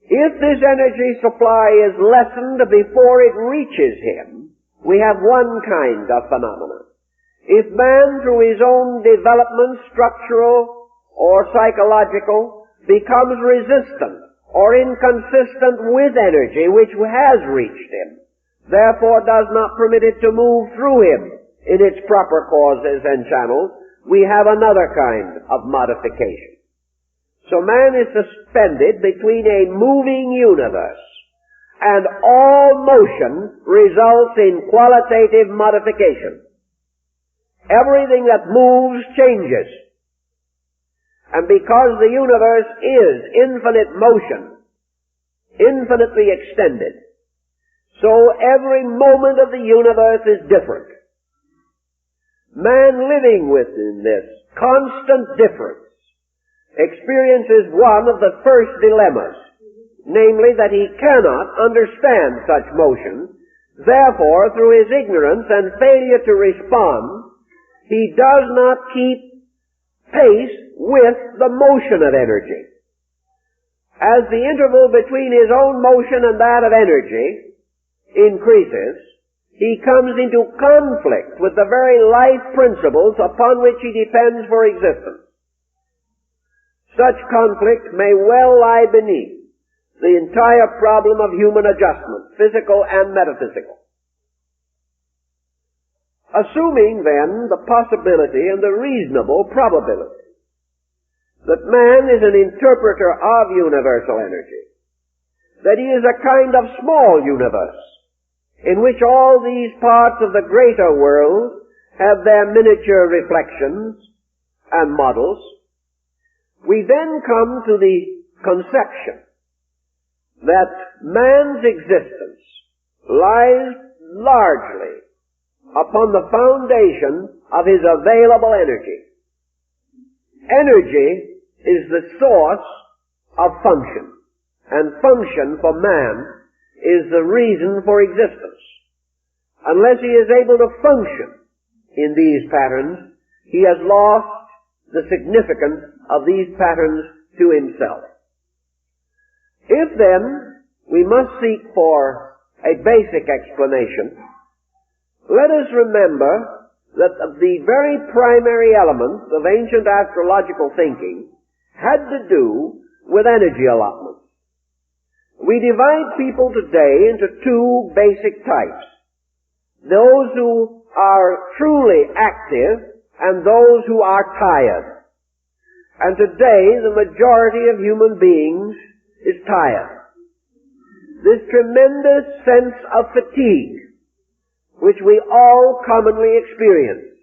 If this energy supply is lessened before it reaches him, we have one kind of phenomenon. If man, through his own development, structural or psychological, becomes resistant or inconsistent with energy which has reached him, therefore does not permit it to move through him in its proper causes and channels, we have another kind of modification. So man is suspended between a moving universe, and all motion results in qualitative modification. Everything that moves changes. And because the universe is infinite motion, infinitely extended, so every moment of the universe is different. Man living within this constant difference experiences one of the first dilemmas, namely that he cannot understand such motion. Therefore, through his ignorance and failure to respond, he does not keep pace with the motion of energy. As the interval between his own motion and that of energy increases, he comes into conflict with the very life principles upon which he depends for existence. Such conflict may well lie beneath the entire problem of human adjustment, physical and metaphysical. Assuming then the possibility and the reasonable probability that man is an interpreter of universal energy, that he is a kind of small universe in which all these parts of the greater world have their miniature reflections and models, we then come to the conception that man's existence lies largely upon the foundation of his available energy. Energy is the source of function, and function for man is the reason for existence. Unless he is able to function in these patterns, he has lost the significance of these patterns to himself. If then we must seek for a basic explanation, let us remember that the very primary elements of ancient astrological thinking had to do with energy allotments. We divide people today into two basic types. Those who are truly active and those who are tired. And today the majority of human beings is tired. This tremendous sense of fatigue, which we all commonly experience,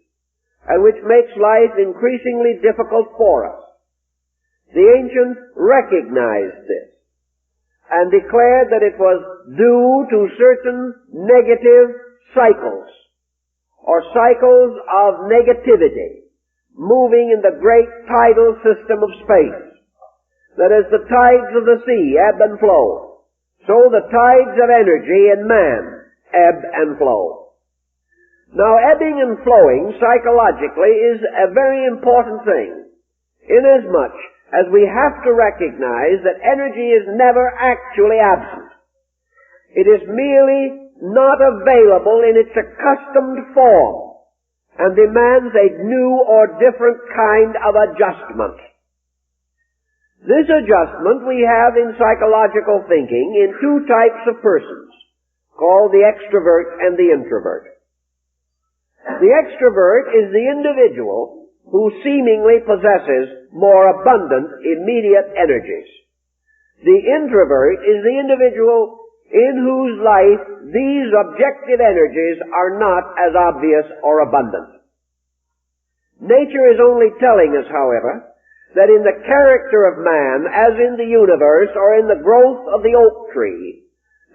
and which makes life increasingly difficult for us. The ancients recognized this and declared that it was due to certain negative cycles, or cycles of negativity, moving in the great tidal system of space, that as the tides of the sea ebb and flow, so the tides of energy in man ebb and flow. Now, ebbing and flowing psychologically is a very important thing, inasmuch as we have to recognize that energy is never actually absent. It is merely not available in its accustomed form and demands a new or different kind of adjustment. This adjustment we have in psychological thinking in two types of persons, called the extrovert and the introvert. The extrovert is the individual who seemingly possesses more abundant immediate energies. The introvert is the individual in whose life these objective energies are not as obvious or abundant. Nature is only telling us, however, that in the character of man, as in the universe or in the growth of the oak tree,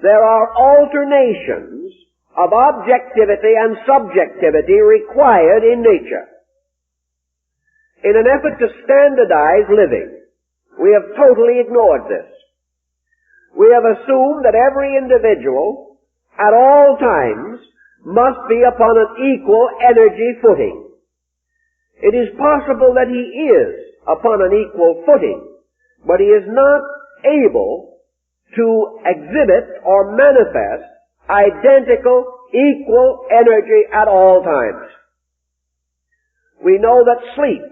there are alternations of objectivity and subjectivity required in nature. In an effort to standardize living, we have totally ignored this. We have assumed that every individual at all times must be upon an equal energy footing. It is possible that he is upon an equal footing, but he is not able to exhibit or manifest identical, equal energy at all times. We know that sleep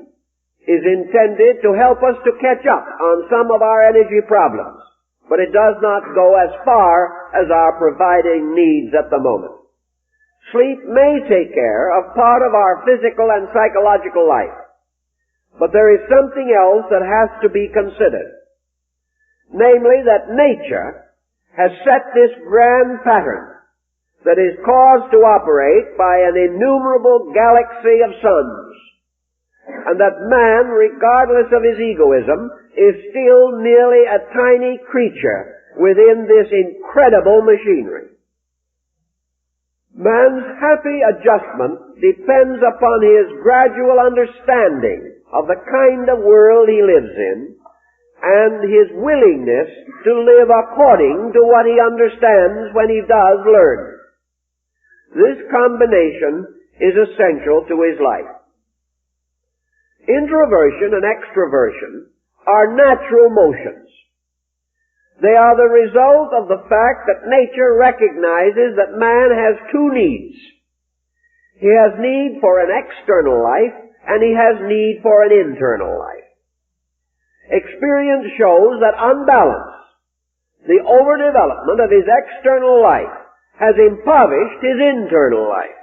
is intended to help us to catch up on some of our energy problems, but it does not go as far as our providing needs at the moment. Sleep may take care of part of our physical and psychological life, but there is something else that has to be considered. Namely, that nature has set this grand pattern that is caused to operate by an innumerable galaxy of suns, and that man, regardless of his egoism, is still merely a tiny creature within this incredible machinery. Man's happy adjustment depends upon his gradual understanding of the kind of world he lives in and his willingness to live according to what he understands when he does learn. This combination is essential to his life. Introversion and extroversion are natural motions. They are the result of the fact that nature recognizes that man has two needs. He has need for an external life, and he has need for an internal life. Experience shows that unbalance, the overdevelopment of his external life, has impoverished his internal life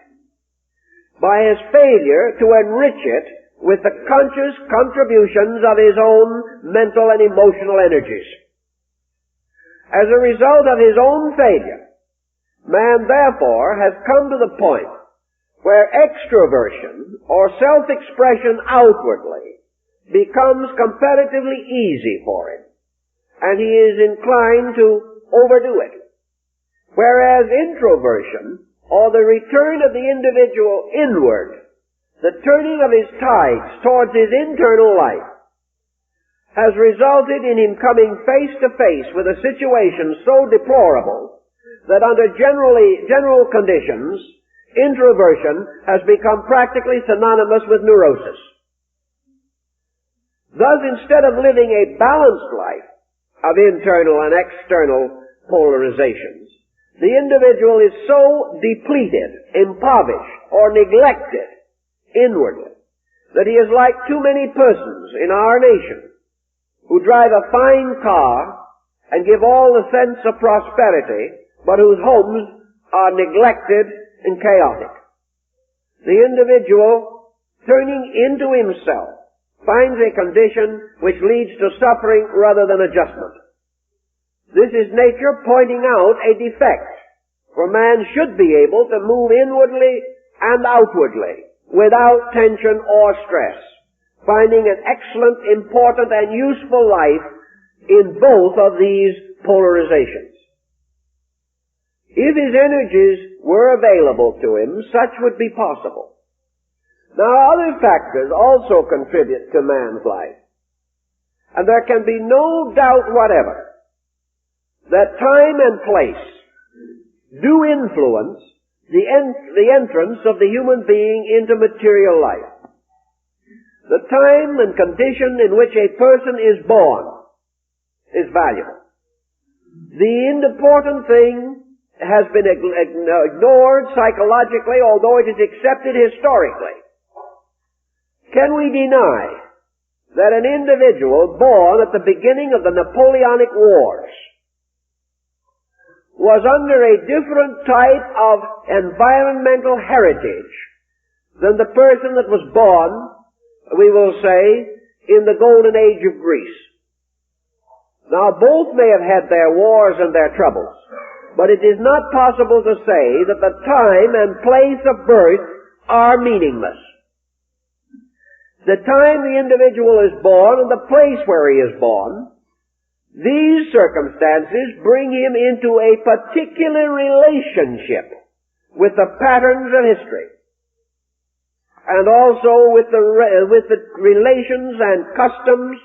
by his failure to enrich it with the conscious contributions of his own mental and emotional energies. As a result of his own failure, man therefore has come to the point where extroversion or self-expression outwardly becomes comparatively easy for him, and he is inclined to overdo it. Whereas introversion, or the return of the individual inward, the turning of his tides towards his internal life, has resulted in him coming face to face with a situation so deplorable that under general conditions, introversion has become practically synonymous with neurosis. Thus, instead of living a balanced life of internal and external polarizations, the individual is so depleted, impoverished, or neglected inwardly that he is like too many persons in our nation who drive a fine car and give all the sense of prosperity, but whose homes are neglected and chaotic. The individual, turning into himself, finds a condition which leads to suffering rather than adjustment. This is nature pointing out a defect, for man should be able to move inwardly and outwardly without tension or stress, finding an excellent, important, and useful life in both of these polarizations. If his energies were available to him, such would be possible. Now, other factors also contribute to man's life. And there can be no doubt whatever that time and place do influence the entrance of the human being into material life. The time and condition in which a person is born is valuable. The important thing has been ignored psychologically, although it is accepted historically. Can we deny that an individual born at the beginning of the Napoleonic Wars was under a different type of environmental heritage than the person that was born, we will say, in the Golden Age of Greece? Now, both may have had their wars and their troubles, but it is not possible to say that the time and place of birth are meaningless. The time the individual is born and the place where he is born, these circumstances bring him into a particular relationship with the patterns of history, and also with the relations and customs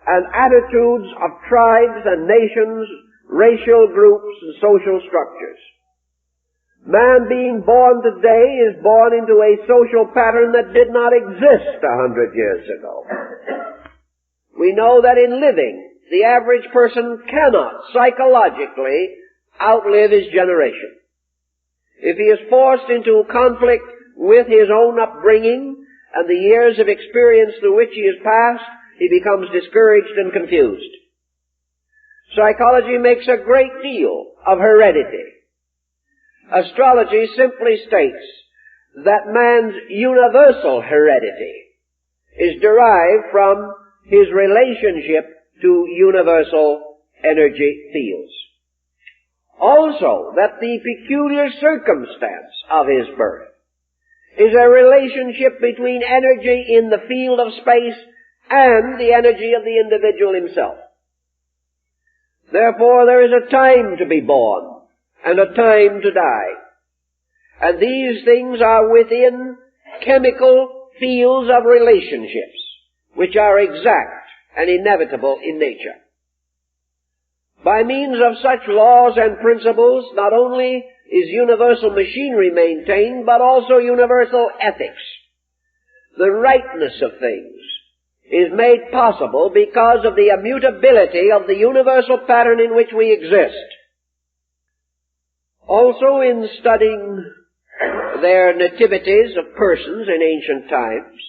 and attitudes of tribes and nations, racial groups, and social structures. Man being born today is born into a social pattern that did not exist 100 years ago. We know that in living, the average person cannot psychologically outlive his generation. If he is forced into conflict with his own upbringing and the years of experience through which he has passed, he becomes discouraged and confused. Psychology makes a great deal of heredity. Astrology simply states that man's universal heredity is derived from his relationship to universal energy fields. Also, that the peculiar circumstance of his birth is a relationship between energy in the field of space and the energy of the individual himself. Therefore, there is a time to be born and a time to die. And these things are within chemical fields of relationships, which are exact and inevitable in nature. By means of such laws and principles, not only is universal machinery maintained, but also universal ethics. The rightness of things is made possible because of the immutability of the universal pattern in which we exist. Also, in studying their nativities of persons in ancient times,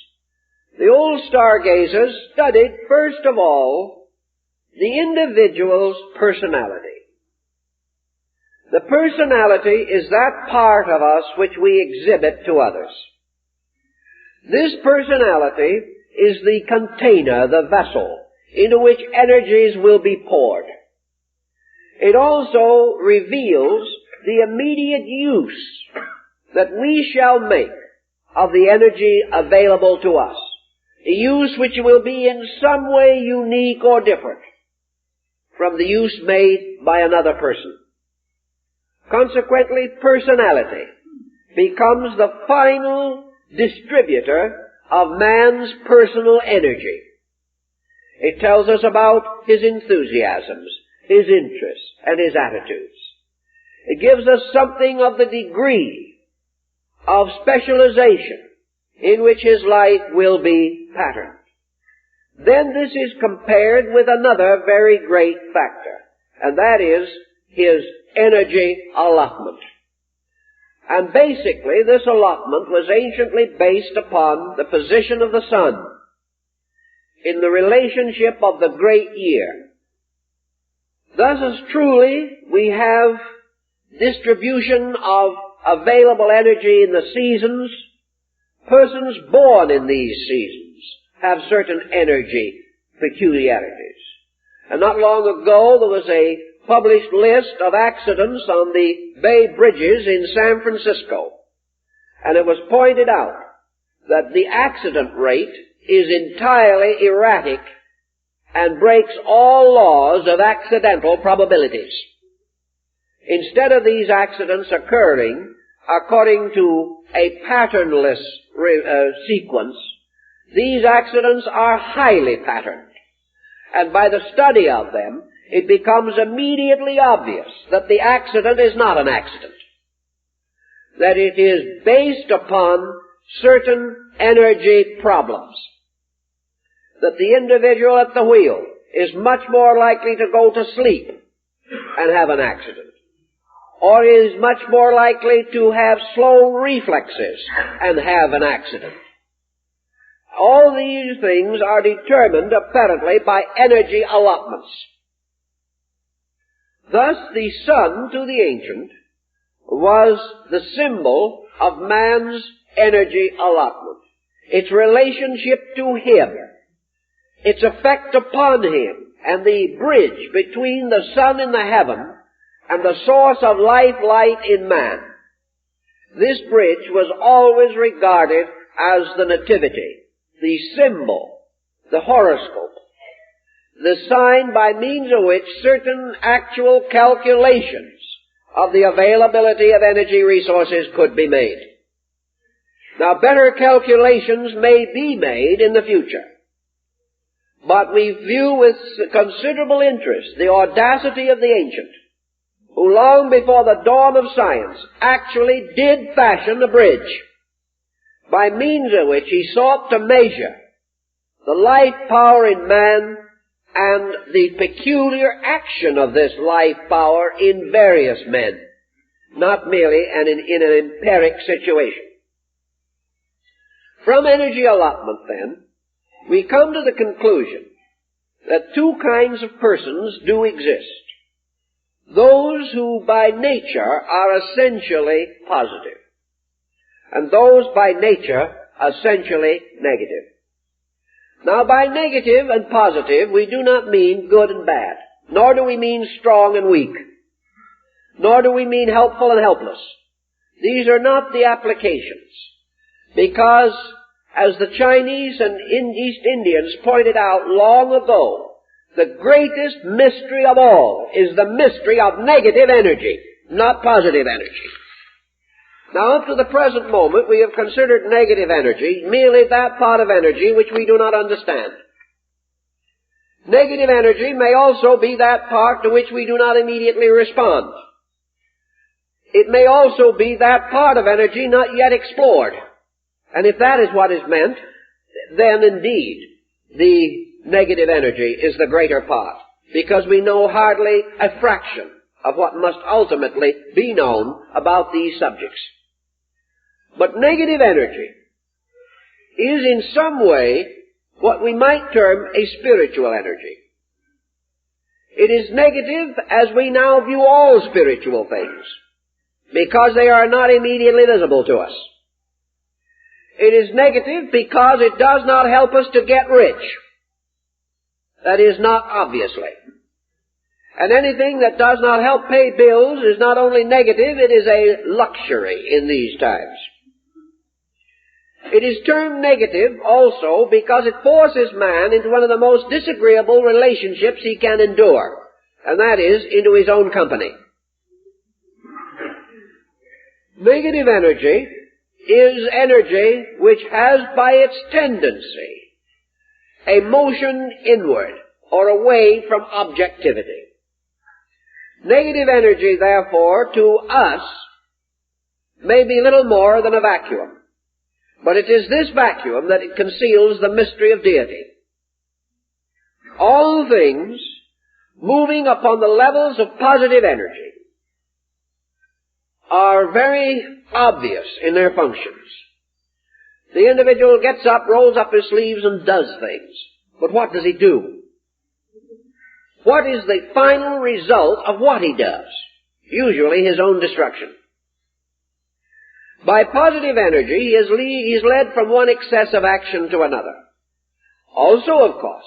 the old stargazers studied, first of all, the individual's personality. The personality is that part of us which we exhibit to others. This personality is the container, the vessel, into which energies will be poured. It also reveals the immediate use that we shall make of the energy available to us, a use which will be in some way unique or different from the use made by another person. Consequently, personality becomes the final distributor of man's personal energy. It tells us about his enthusiasms, his interests, and his attitudes. It gives us something of the degree of specialization in which his life will be patterned. Then this is compared with another very great factor, and that is his energy allotment. And basically, this allotment was anciently based upon the position of the sun in the relationship of the great year. Thus, as truly we have distribution of available energy in the seasons, persons born in these seasons have certain energy peculiarities. And not long ago there was a published list of accidents on the Bay Bridges in San Francisco, and it was pointed out that the accident rate is entirely erratic and breaks all laws of accidental probabilities. Instead of these accidents occurring according to a patternless sequence, these accidents are highly patterned. And by the study of them, it becomes immediately obvious that the accident is not an accident. That it is based upon certain energy problems. That the individual at the wheel is much more likely to go to sleep and have an accident, or is much more likely to have slow reflexes and have an accident. All these things are determined apparently by energy allotments. Thus the sun to the ancient was the symbol of man's energy allotment, its relationship to him, its effect upon him, and the bridge between the sun in the heaven and the source of life light in man. This bridge was always regarded as the nativity, the symbol, the horoscope, the sign by means of which certain actual calculations of the availability of energy resources could be made. Now, better calculations may be made in the future, but we view with considerable interest the audacity of the ancient, who long before the dawn of science actually did fashion a bridge, by means of which he sought to measure the life power in man and the peculiar action of this life power in various men, not merely in an empiric situation. From energy allotment, then, we come to the conclusion that two kinds of persons do exist. Those who by nature are essentially positive, and those by nature essentially negative. Now, by negative and positive, we do not mean good and bad, nor do we mean strong and weak, nor do we mean helpful and helpless. These are not the applications, because, as the Chinese and East Indians pointed out long ago, the greatest mystery of all is the mystery of negative energy, not positive energy. Now, up to the present moment, we have considered negative energy merely that part of energy which we do not understand. Negative energy may also be that part to which we do not immediately respond. It may also be that part of energy not yet explored. And if that is what is meant, then indeed the negative energy is the greater part, because we know hardly a fraction of what must ultimately be known about these subjects. But negative energy is in some way what we might term a spiritual energy. It is negative as we now view all spiritual things, because they are not immediately visible to us. It is negative because it does not help us to get rich. That is, not obviously. And anything that does not help pay bills is not only negative, it is a luxury in these times. It is termed negative also because it forces man into one of the most disagreeable relationships he can endure, and that is into his own company. Negative energy is energy which has by its tendency a motion inward or away from objectivity. Negative energy, therefore, to us may be little more than a vacuum, but it is this vacuum that it conceals the mystery of deity. All things moving upon the levels of positive energy are very obvious in their functions. The individual gets up, rolls up his sleeves, and does things. But what does he do? What is the final result of what he does? Usually his own destruction. By positive energy, he is led from one excess of action to another. Also, of course,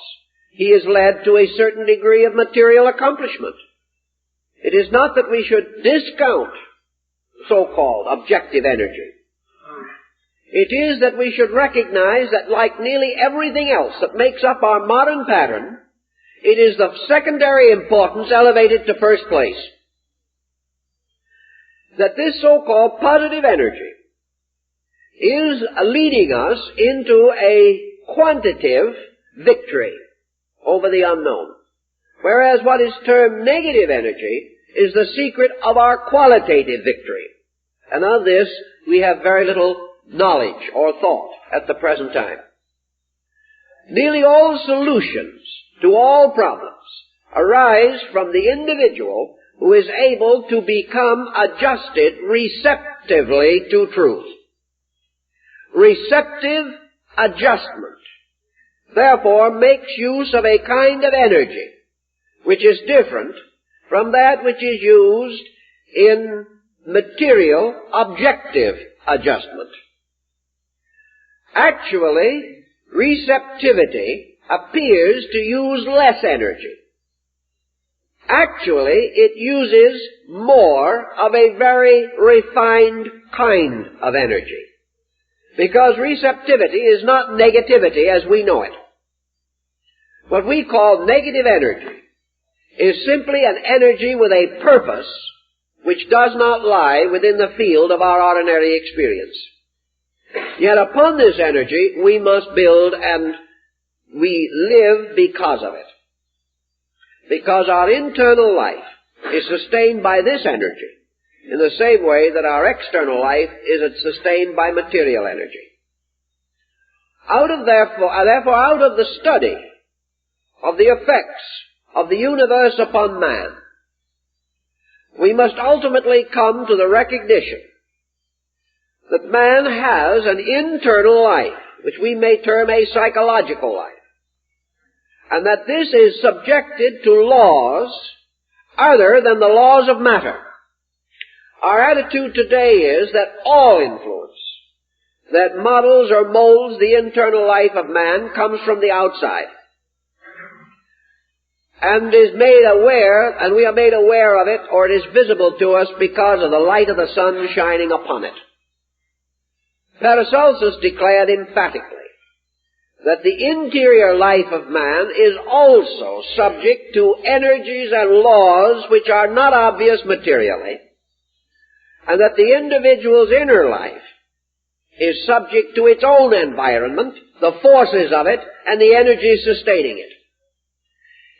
he is led to a certain degree of material accomplishment. It is not that we should discount so-called objective energy. It is that we should recognize that like nearly everything else that makes up our modern pattern, it is of secondary importance elevated to first place. That this so-called positive energy is leading us into a quantitative victory over the unknown, whereas what is termed negative energy is the secret of our qualitative victory. And of this we have very little knowledge or thought at the present time. Nearly all solutions to all problems arise from the individual who is able to become adjusted receptively to truth. Receptive adjustment, therefore, makes use of a kind of energy which is different from that which is used in material objective adjustment. Actually, receptivity appears to use less energy. Actually, it uses more of a very refined kind of energy. Because receptivity is not negativity as we know it. What we call negative energy is simply an energy with a purpose which does not lie within the field of our ordinary experience. Yet upon this energy we must build, and we live because of it. Because our internal life is sustained by this energy in the same way that our external life is sustained by material energy. Therefore, out of the study of the effects of the universe upon man, we must ultimately come to the recognition that man has an internal life, which we may term a psychological life, and that this is subjected to laws other than the laws of matter. Our attitude today is that all influence that models or molds the internal life of man comes from the outside, and is made aware, and we are made aware of it, or it is visible to us because of the light of the sun shining upon it. Paracelsus declared emphatically that the interior life of man is also subject to energies and laws which are not obvious materially, and that the individual's inner life is subject to its own environment, the forces of it, and the energies sustaining it.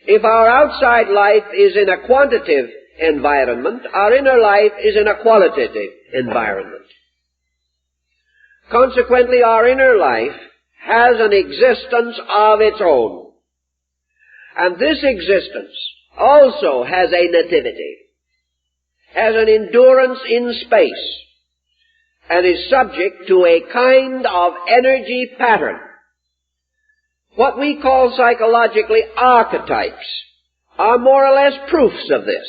If our outside life is in a quantitative environment, our inner life is in a qualitative environment. Consequently, our inner life has an existence of its own. And this existence also has a nativity, has an endurance in space, and is subject to a kind of energy pattern. What we call psychologically archetypes are more or less proofs of this.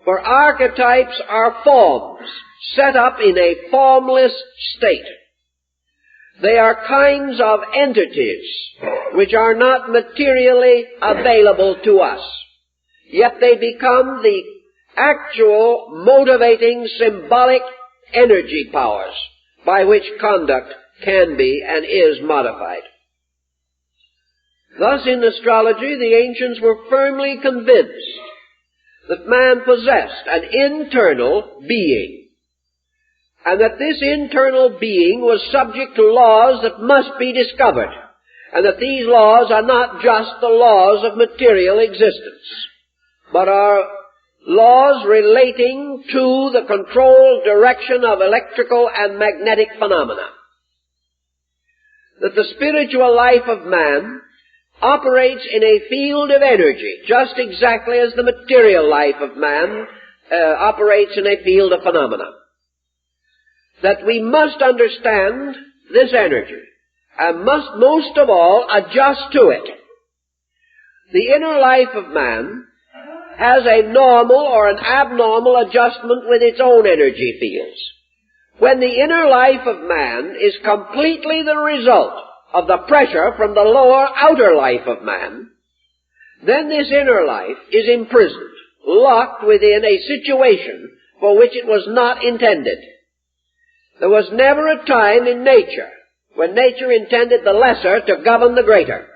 For archetypes are forms set up in a formless state. They are kinds of entities which are not materially available to us, yet they become the actual motivating symbolic energy powers by which conduct can be and is modified. Thus, in astrology, the ancients were firmly convinced that man possessed an internal being, and that this internal being was subject to laws that must be discovered, and that these laws are not just the laws of material existence, but are laws relating to the controlled direction of electrical and magnetic phenomena. That the spiritual life of man operates in a field of energy, just exactly as the material life of man operates in a field of phenomena. That we must understand this energy, and must most of all adjust to it. The inner life of man has a normal or an abnormal adjustment with its own energy fields. When the inner life of man is completely the result of the pressure from the lower outer life of man, then this inner life is imprisoned, locked within a situation for which it was not intended. There was never a time in nature when nature intended the lesser to govern the greater.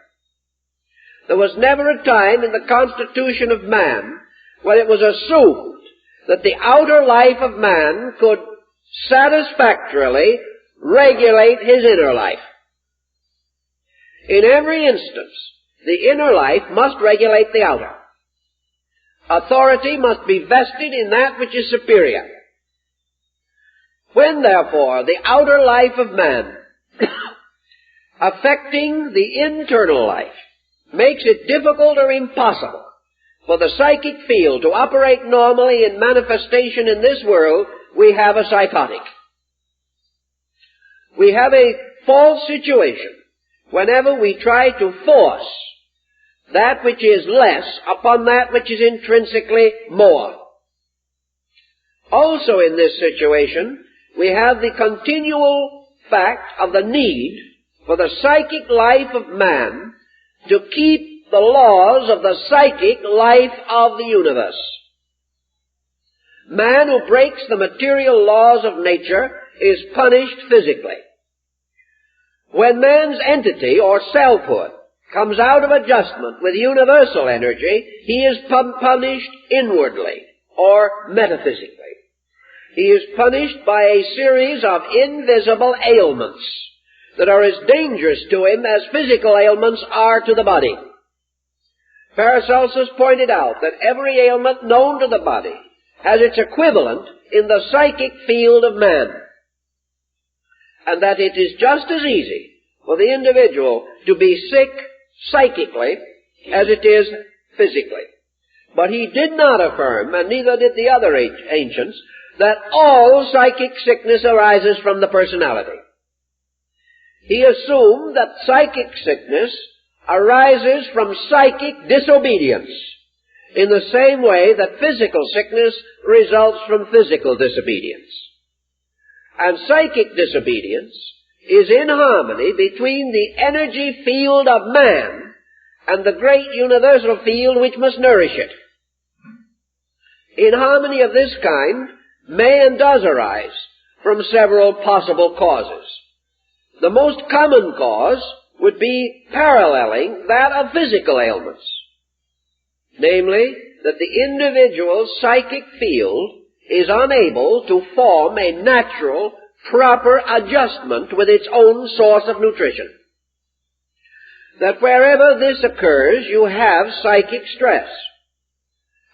There was never a time in the constitution of man when it was assumed that the outer life of man could satisfactorily regulate his inner life. In every instance, the inner life must regulate the outer. Authority must be vested in that which is superior. When, therefore, the outer life of man, affecting the internal life, makes it difficult or impossible for the psychic field to operate normally in manifestation in this world, we have a psychotic. We have a false situation whenever we try to force that which is less upon that which is intrinsically more. Also in this situation, we have the continual fact of the need for the psychic life of man to keep the laws of the psychic life of the universe. Man who breaks the material laws of nature is punished physically. When man's entity or selfhood comes out of adjustment with universal energy, he is punished inwardly or metaphysically. He is punished by a series of invisible ailments that are as dangerous to him as physical ailments are to the body. Paracelsus pointed out that every ailment known to the body has its equivalent in the psychic field of man, and that it is just as easy for the individual to be sick psychically as it is physically. But he did not affirm, and neither did the other ancients, that all psychic sickness arises from the personality. He assumed that psychic sickness arises from psychic disobedience, in the same way that physical sickness results from physical disobedience. And psychic disobedience is in harmony between the energy field of man and the great universal field which must nourish it. In harmony of this kind may and does arise from several possible causes. The most common cause would be paralleling that of physical ailments, namely, that the individual's psychic field is unable to form a natural, proper adjustment with its own source of nutrition. That wherever this occurs, you have psychic stress.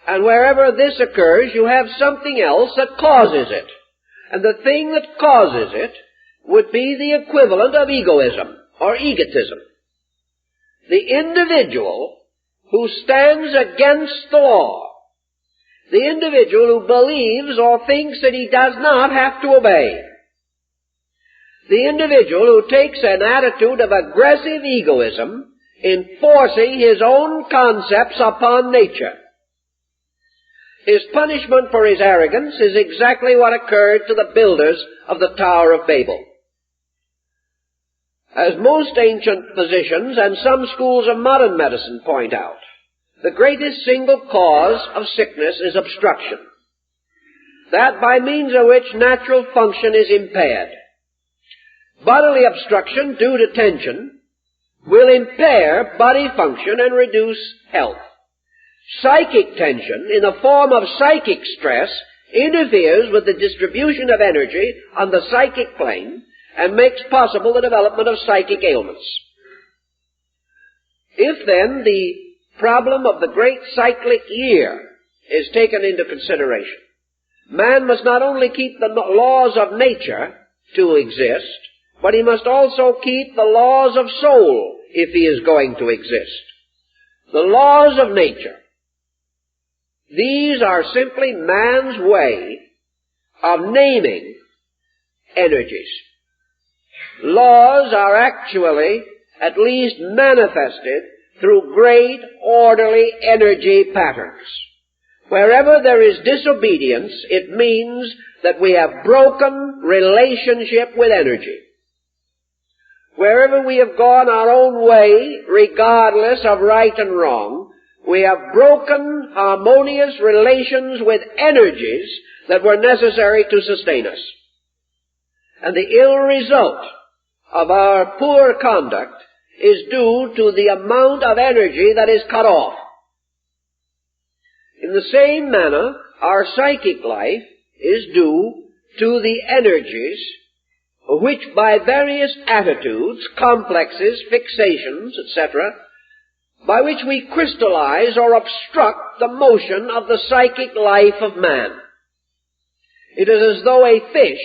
And wherever this occurs, you have something else that causes it. And the thing that causes it would be the equivalent of egoism or egotism. The individual who stands against the law, the individual who believes or thinks that he does not have to obey, the individual who takes an attitude of aggressive egoism in forcing his own concepts upon nature. His punishment for his arrogance is exactly what occurred to the builders of the Tower of Babel. As most ancient physicians and some schools of modern medicine point out, the greatest single cause of sickness is obstruction, that by means of which natural function is impaired. Bodily obstruction due to tension will impair body function and reduce health. Psychic tension in the form of psychic stress interferes with the distribution of energy on the psychic plane and makes possible the development of psychic ailments. If then the problem of the great cyclic year is taken into consideration, man must not only keep the laws of nature to exist, but he must also keep the laws of soul if he is going to exist. The laws of nature. These are simply man's way of naming energies. Laws are actually at least manifested through great orderly energy patterns. Wherever there is disobedience, it means that we have broken relationship with energy. Wherever we have gone our own way, regardless of right and wrong, we have broken harmonious relations with energies that were necessary to sustain us. And the ill result of our poor conduct is due to the amount of energy that is cut off. In the same manner, our psychic life is due to the energies which by various attitudes, complexes, fixations, etc., by which we crystallize or obstruct the motion of the psychic life of man. It is as though a fish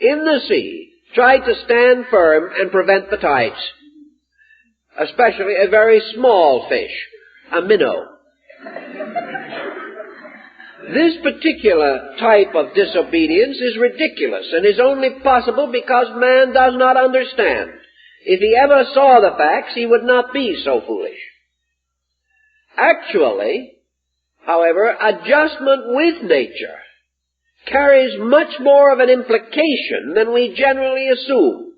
in the sea tried to stand firm and prevent the tides, especially a very small fish, a minnow. This particular type of disobedience is ridiculous and is only possible because man does not understand. If he ever saw the facts, he would not be so foolish. Actually, however, adjustment with nature carries much more of an implication than we generally assume.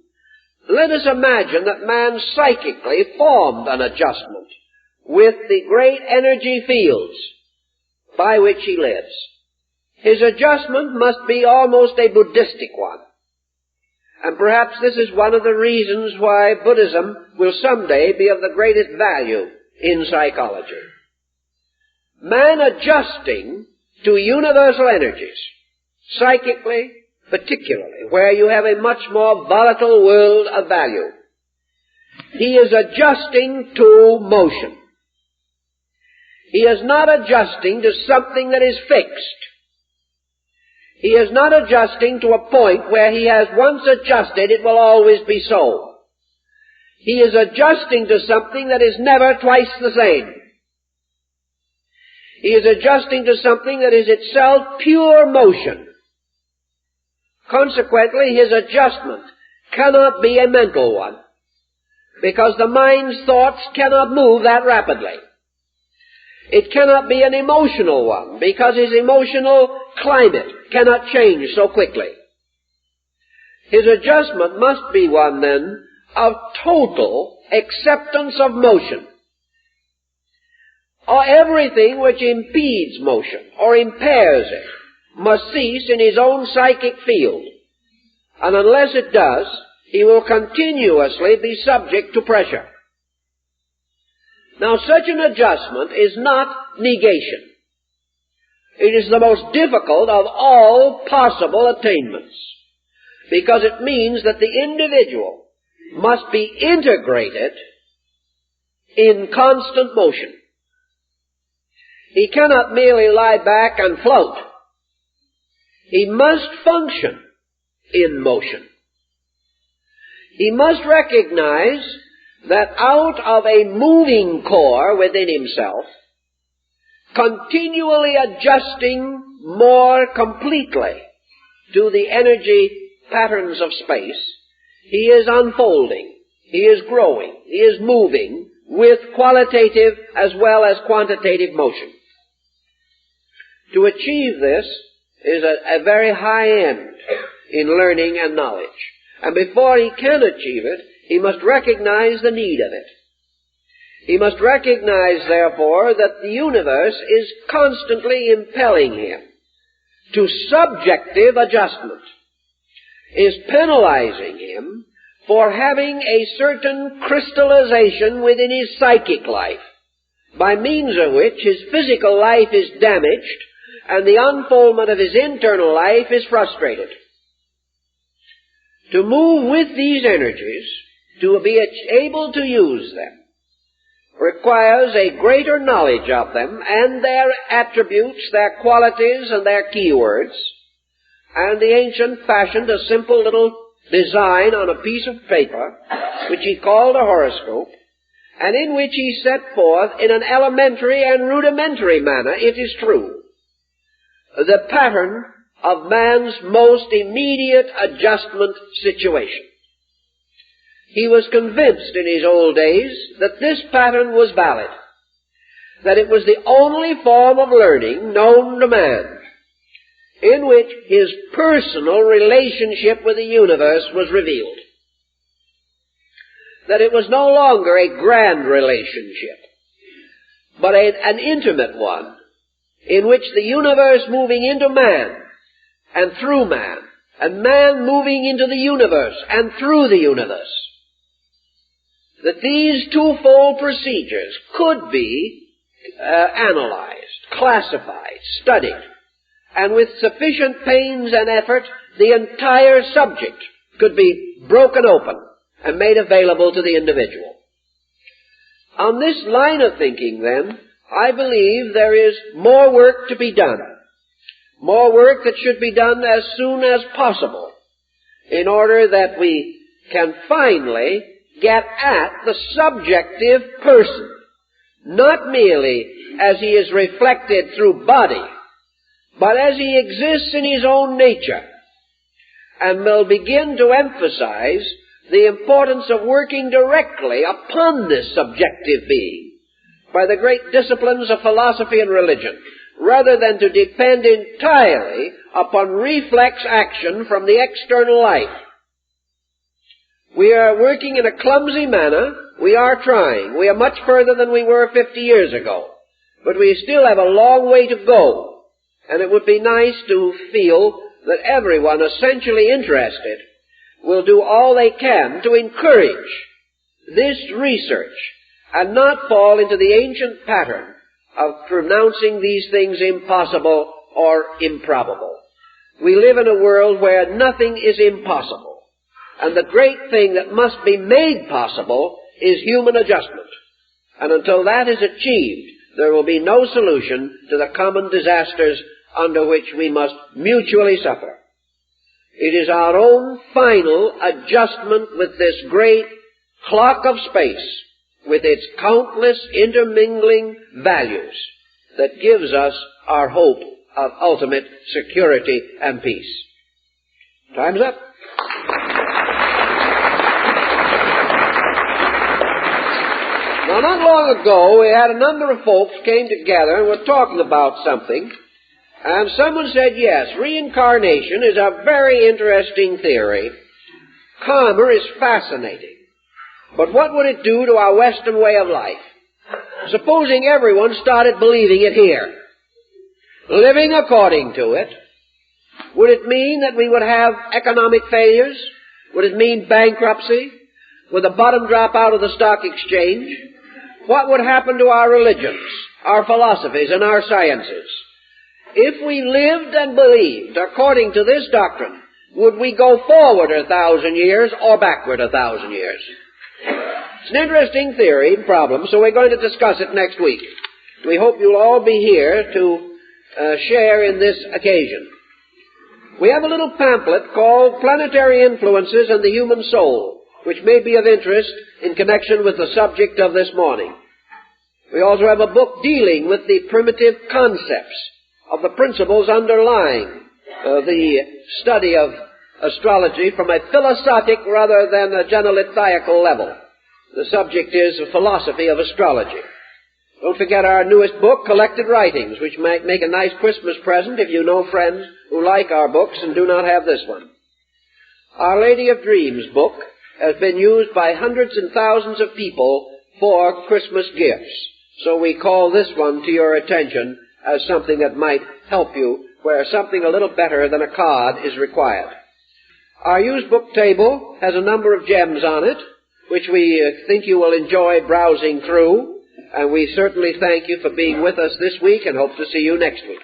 Let us imagine that man psychically formed an adjustment with the great energy fields by which he lives. His adjustment must be almost a Buddhistic one. And perhaps this is one of the reasons why Buddhism will someday be of the greatest value in psychology. Man adjusting to universal energies, psychically particularly, where you have a much more volatile world of value. He is adjusting to motion. He is not adjusting to something that is fixed. He is not adjusting to a point where he has once adjusted, it will always be so. He is adjusting to something that is never twice the same. He is adjusting to something that is itself pure motion. Consequently, his adjustment cannot be a mental one, because the mind's thoughts cannot move that rapidly. It cannot be an emotional one, because his emotional climate cannot change so quickly. His adjustment must be one, then, of total acceptance of motion. Or everything which impedes motion or impairs it must cease in his own psychic field. And unless it does, he will continuously be subject to pressure. Now, such an adjustment is not negation. It is the most difficult of all possible attainments, because it means that the individual must be integrated in constant motion. He cannot merely lie back and float. He must function in motion. He must recognize that out of a moving core within himself, continually adjusting more completely to the energy patterns of space, he is unfolding, he is growing, he is moving with qualitative as well as quantitative motion. To achieve this is a very high end in learning and knowledge. And before he can achieve it, he must recognize the need of it. He must recognize, therefore, that the universe is constantly impelling him to subjective adjustment, is penalizing him for having a certain crystallization within his psychic life, by means of which his physical life is damaged and the unfoldment of his internal life is frustrated. To move with these energies, to be able to use them, requires a greater knowledge of them and their attributes, their qualities, and their keywords. And the ancient fashioned a simple little design on a piece of paper, which he called a horoscope, and in which he set forth in an elementary and rudimentary manner, it is true, the pattern of man's most immediate adjustment situation. He was convinced in his old days that this pattern was valid, that it was the only form of learning known to man in which his personal relationship with the universe was revealed. That it was no longer a grand relationship, but an intimate one, in which the universe moving into man and through man, and man moving into the universe and through the universe, that these twofold procedures could be analyzed, classified, studied, and with sufficient pains and effort, the entire subject could be broken open and made available to the individual. On this line of thinking, then, I believe there is more work to be done. More work that should be done as soon as possible in order that we can finally get at the subjective person, not merely as he is reflected through body, but as he exists in his own nature, and will begin to emphasize the importance of working directly upon this subjective being by the great disciplines of philosophy and religion, rather than to depend entirely upon reflex action from the external life. We are working in a clumsy manner. We are trying. We are much further than we were 50 years ago. But we still have a long way to go. And it would be nice to feel that everyone essentially interested will do all they can to encourage this research and not fall into the ancient pattern of pronouncing these things impossible or improbable. We live in a world where nothing is impossible. And the great thing that must be made possible is human adjustment. And until that is achieved, there will be no solution to the common disasters under which we must mutually suffer. It is our own final adjustment with this great clock of space, with its countless intermingling values, that gives us our hope of ultimate security and peace. Time's up. Now, not long ago, we had a number of folks came together and were talking about something, and someone said, yes, reincarnation is a very interesting theory. Karma is fascinating. But what would it do to our Western way of life? Supposing everyone started believing it here, living according to it, would it mean that we would have economic failures? Would it mean bankruptcy? Would the bottom drop out of the stock exchange? What would happen to our religions, our philosophies, and our sciences? If we lived and believed according to this doctrine, would we go forward 1,000 years or backward 1,000 years? It's an interesting theory and problem, so we're going to discuss it next week. We hope you'll all be here to share in this occasion. We have a little pamphlet called Planetary Influences and the Human Soul, which may be of interest in connection with the subject of this morning. We also have a book dealing with the primitive concepts of the principles underlying the study of astrology from a philosophic rather than a genelithiacal level. The subject is the philosophy of astrology. Don't forget our newest book, Collected Writings, which might make a nice Christmas present if you know friends who like our books and do not have this one. Our Lady of Dreams book has been used by hundreds and thousands of people for Christmas gifts. So we call this one to your attention as something that might help you where something a little better than a card is required. Our used book table has a number of gems on it, which we think you will enjoy browsing through, and we certainly thank you for being with us this week and hope to see you next week.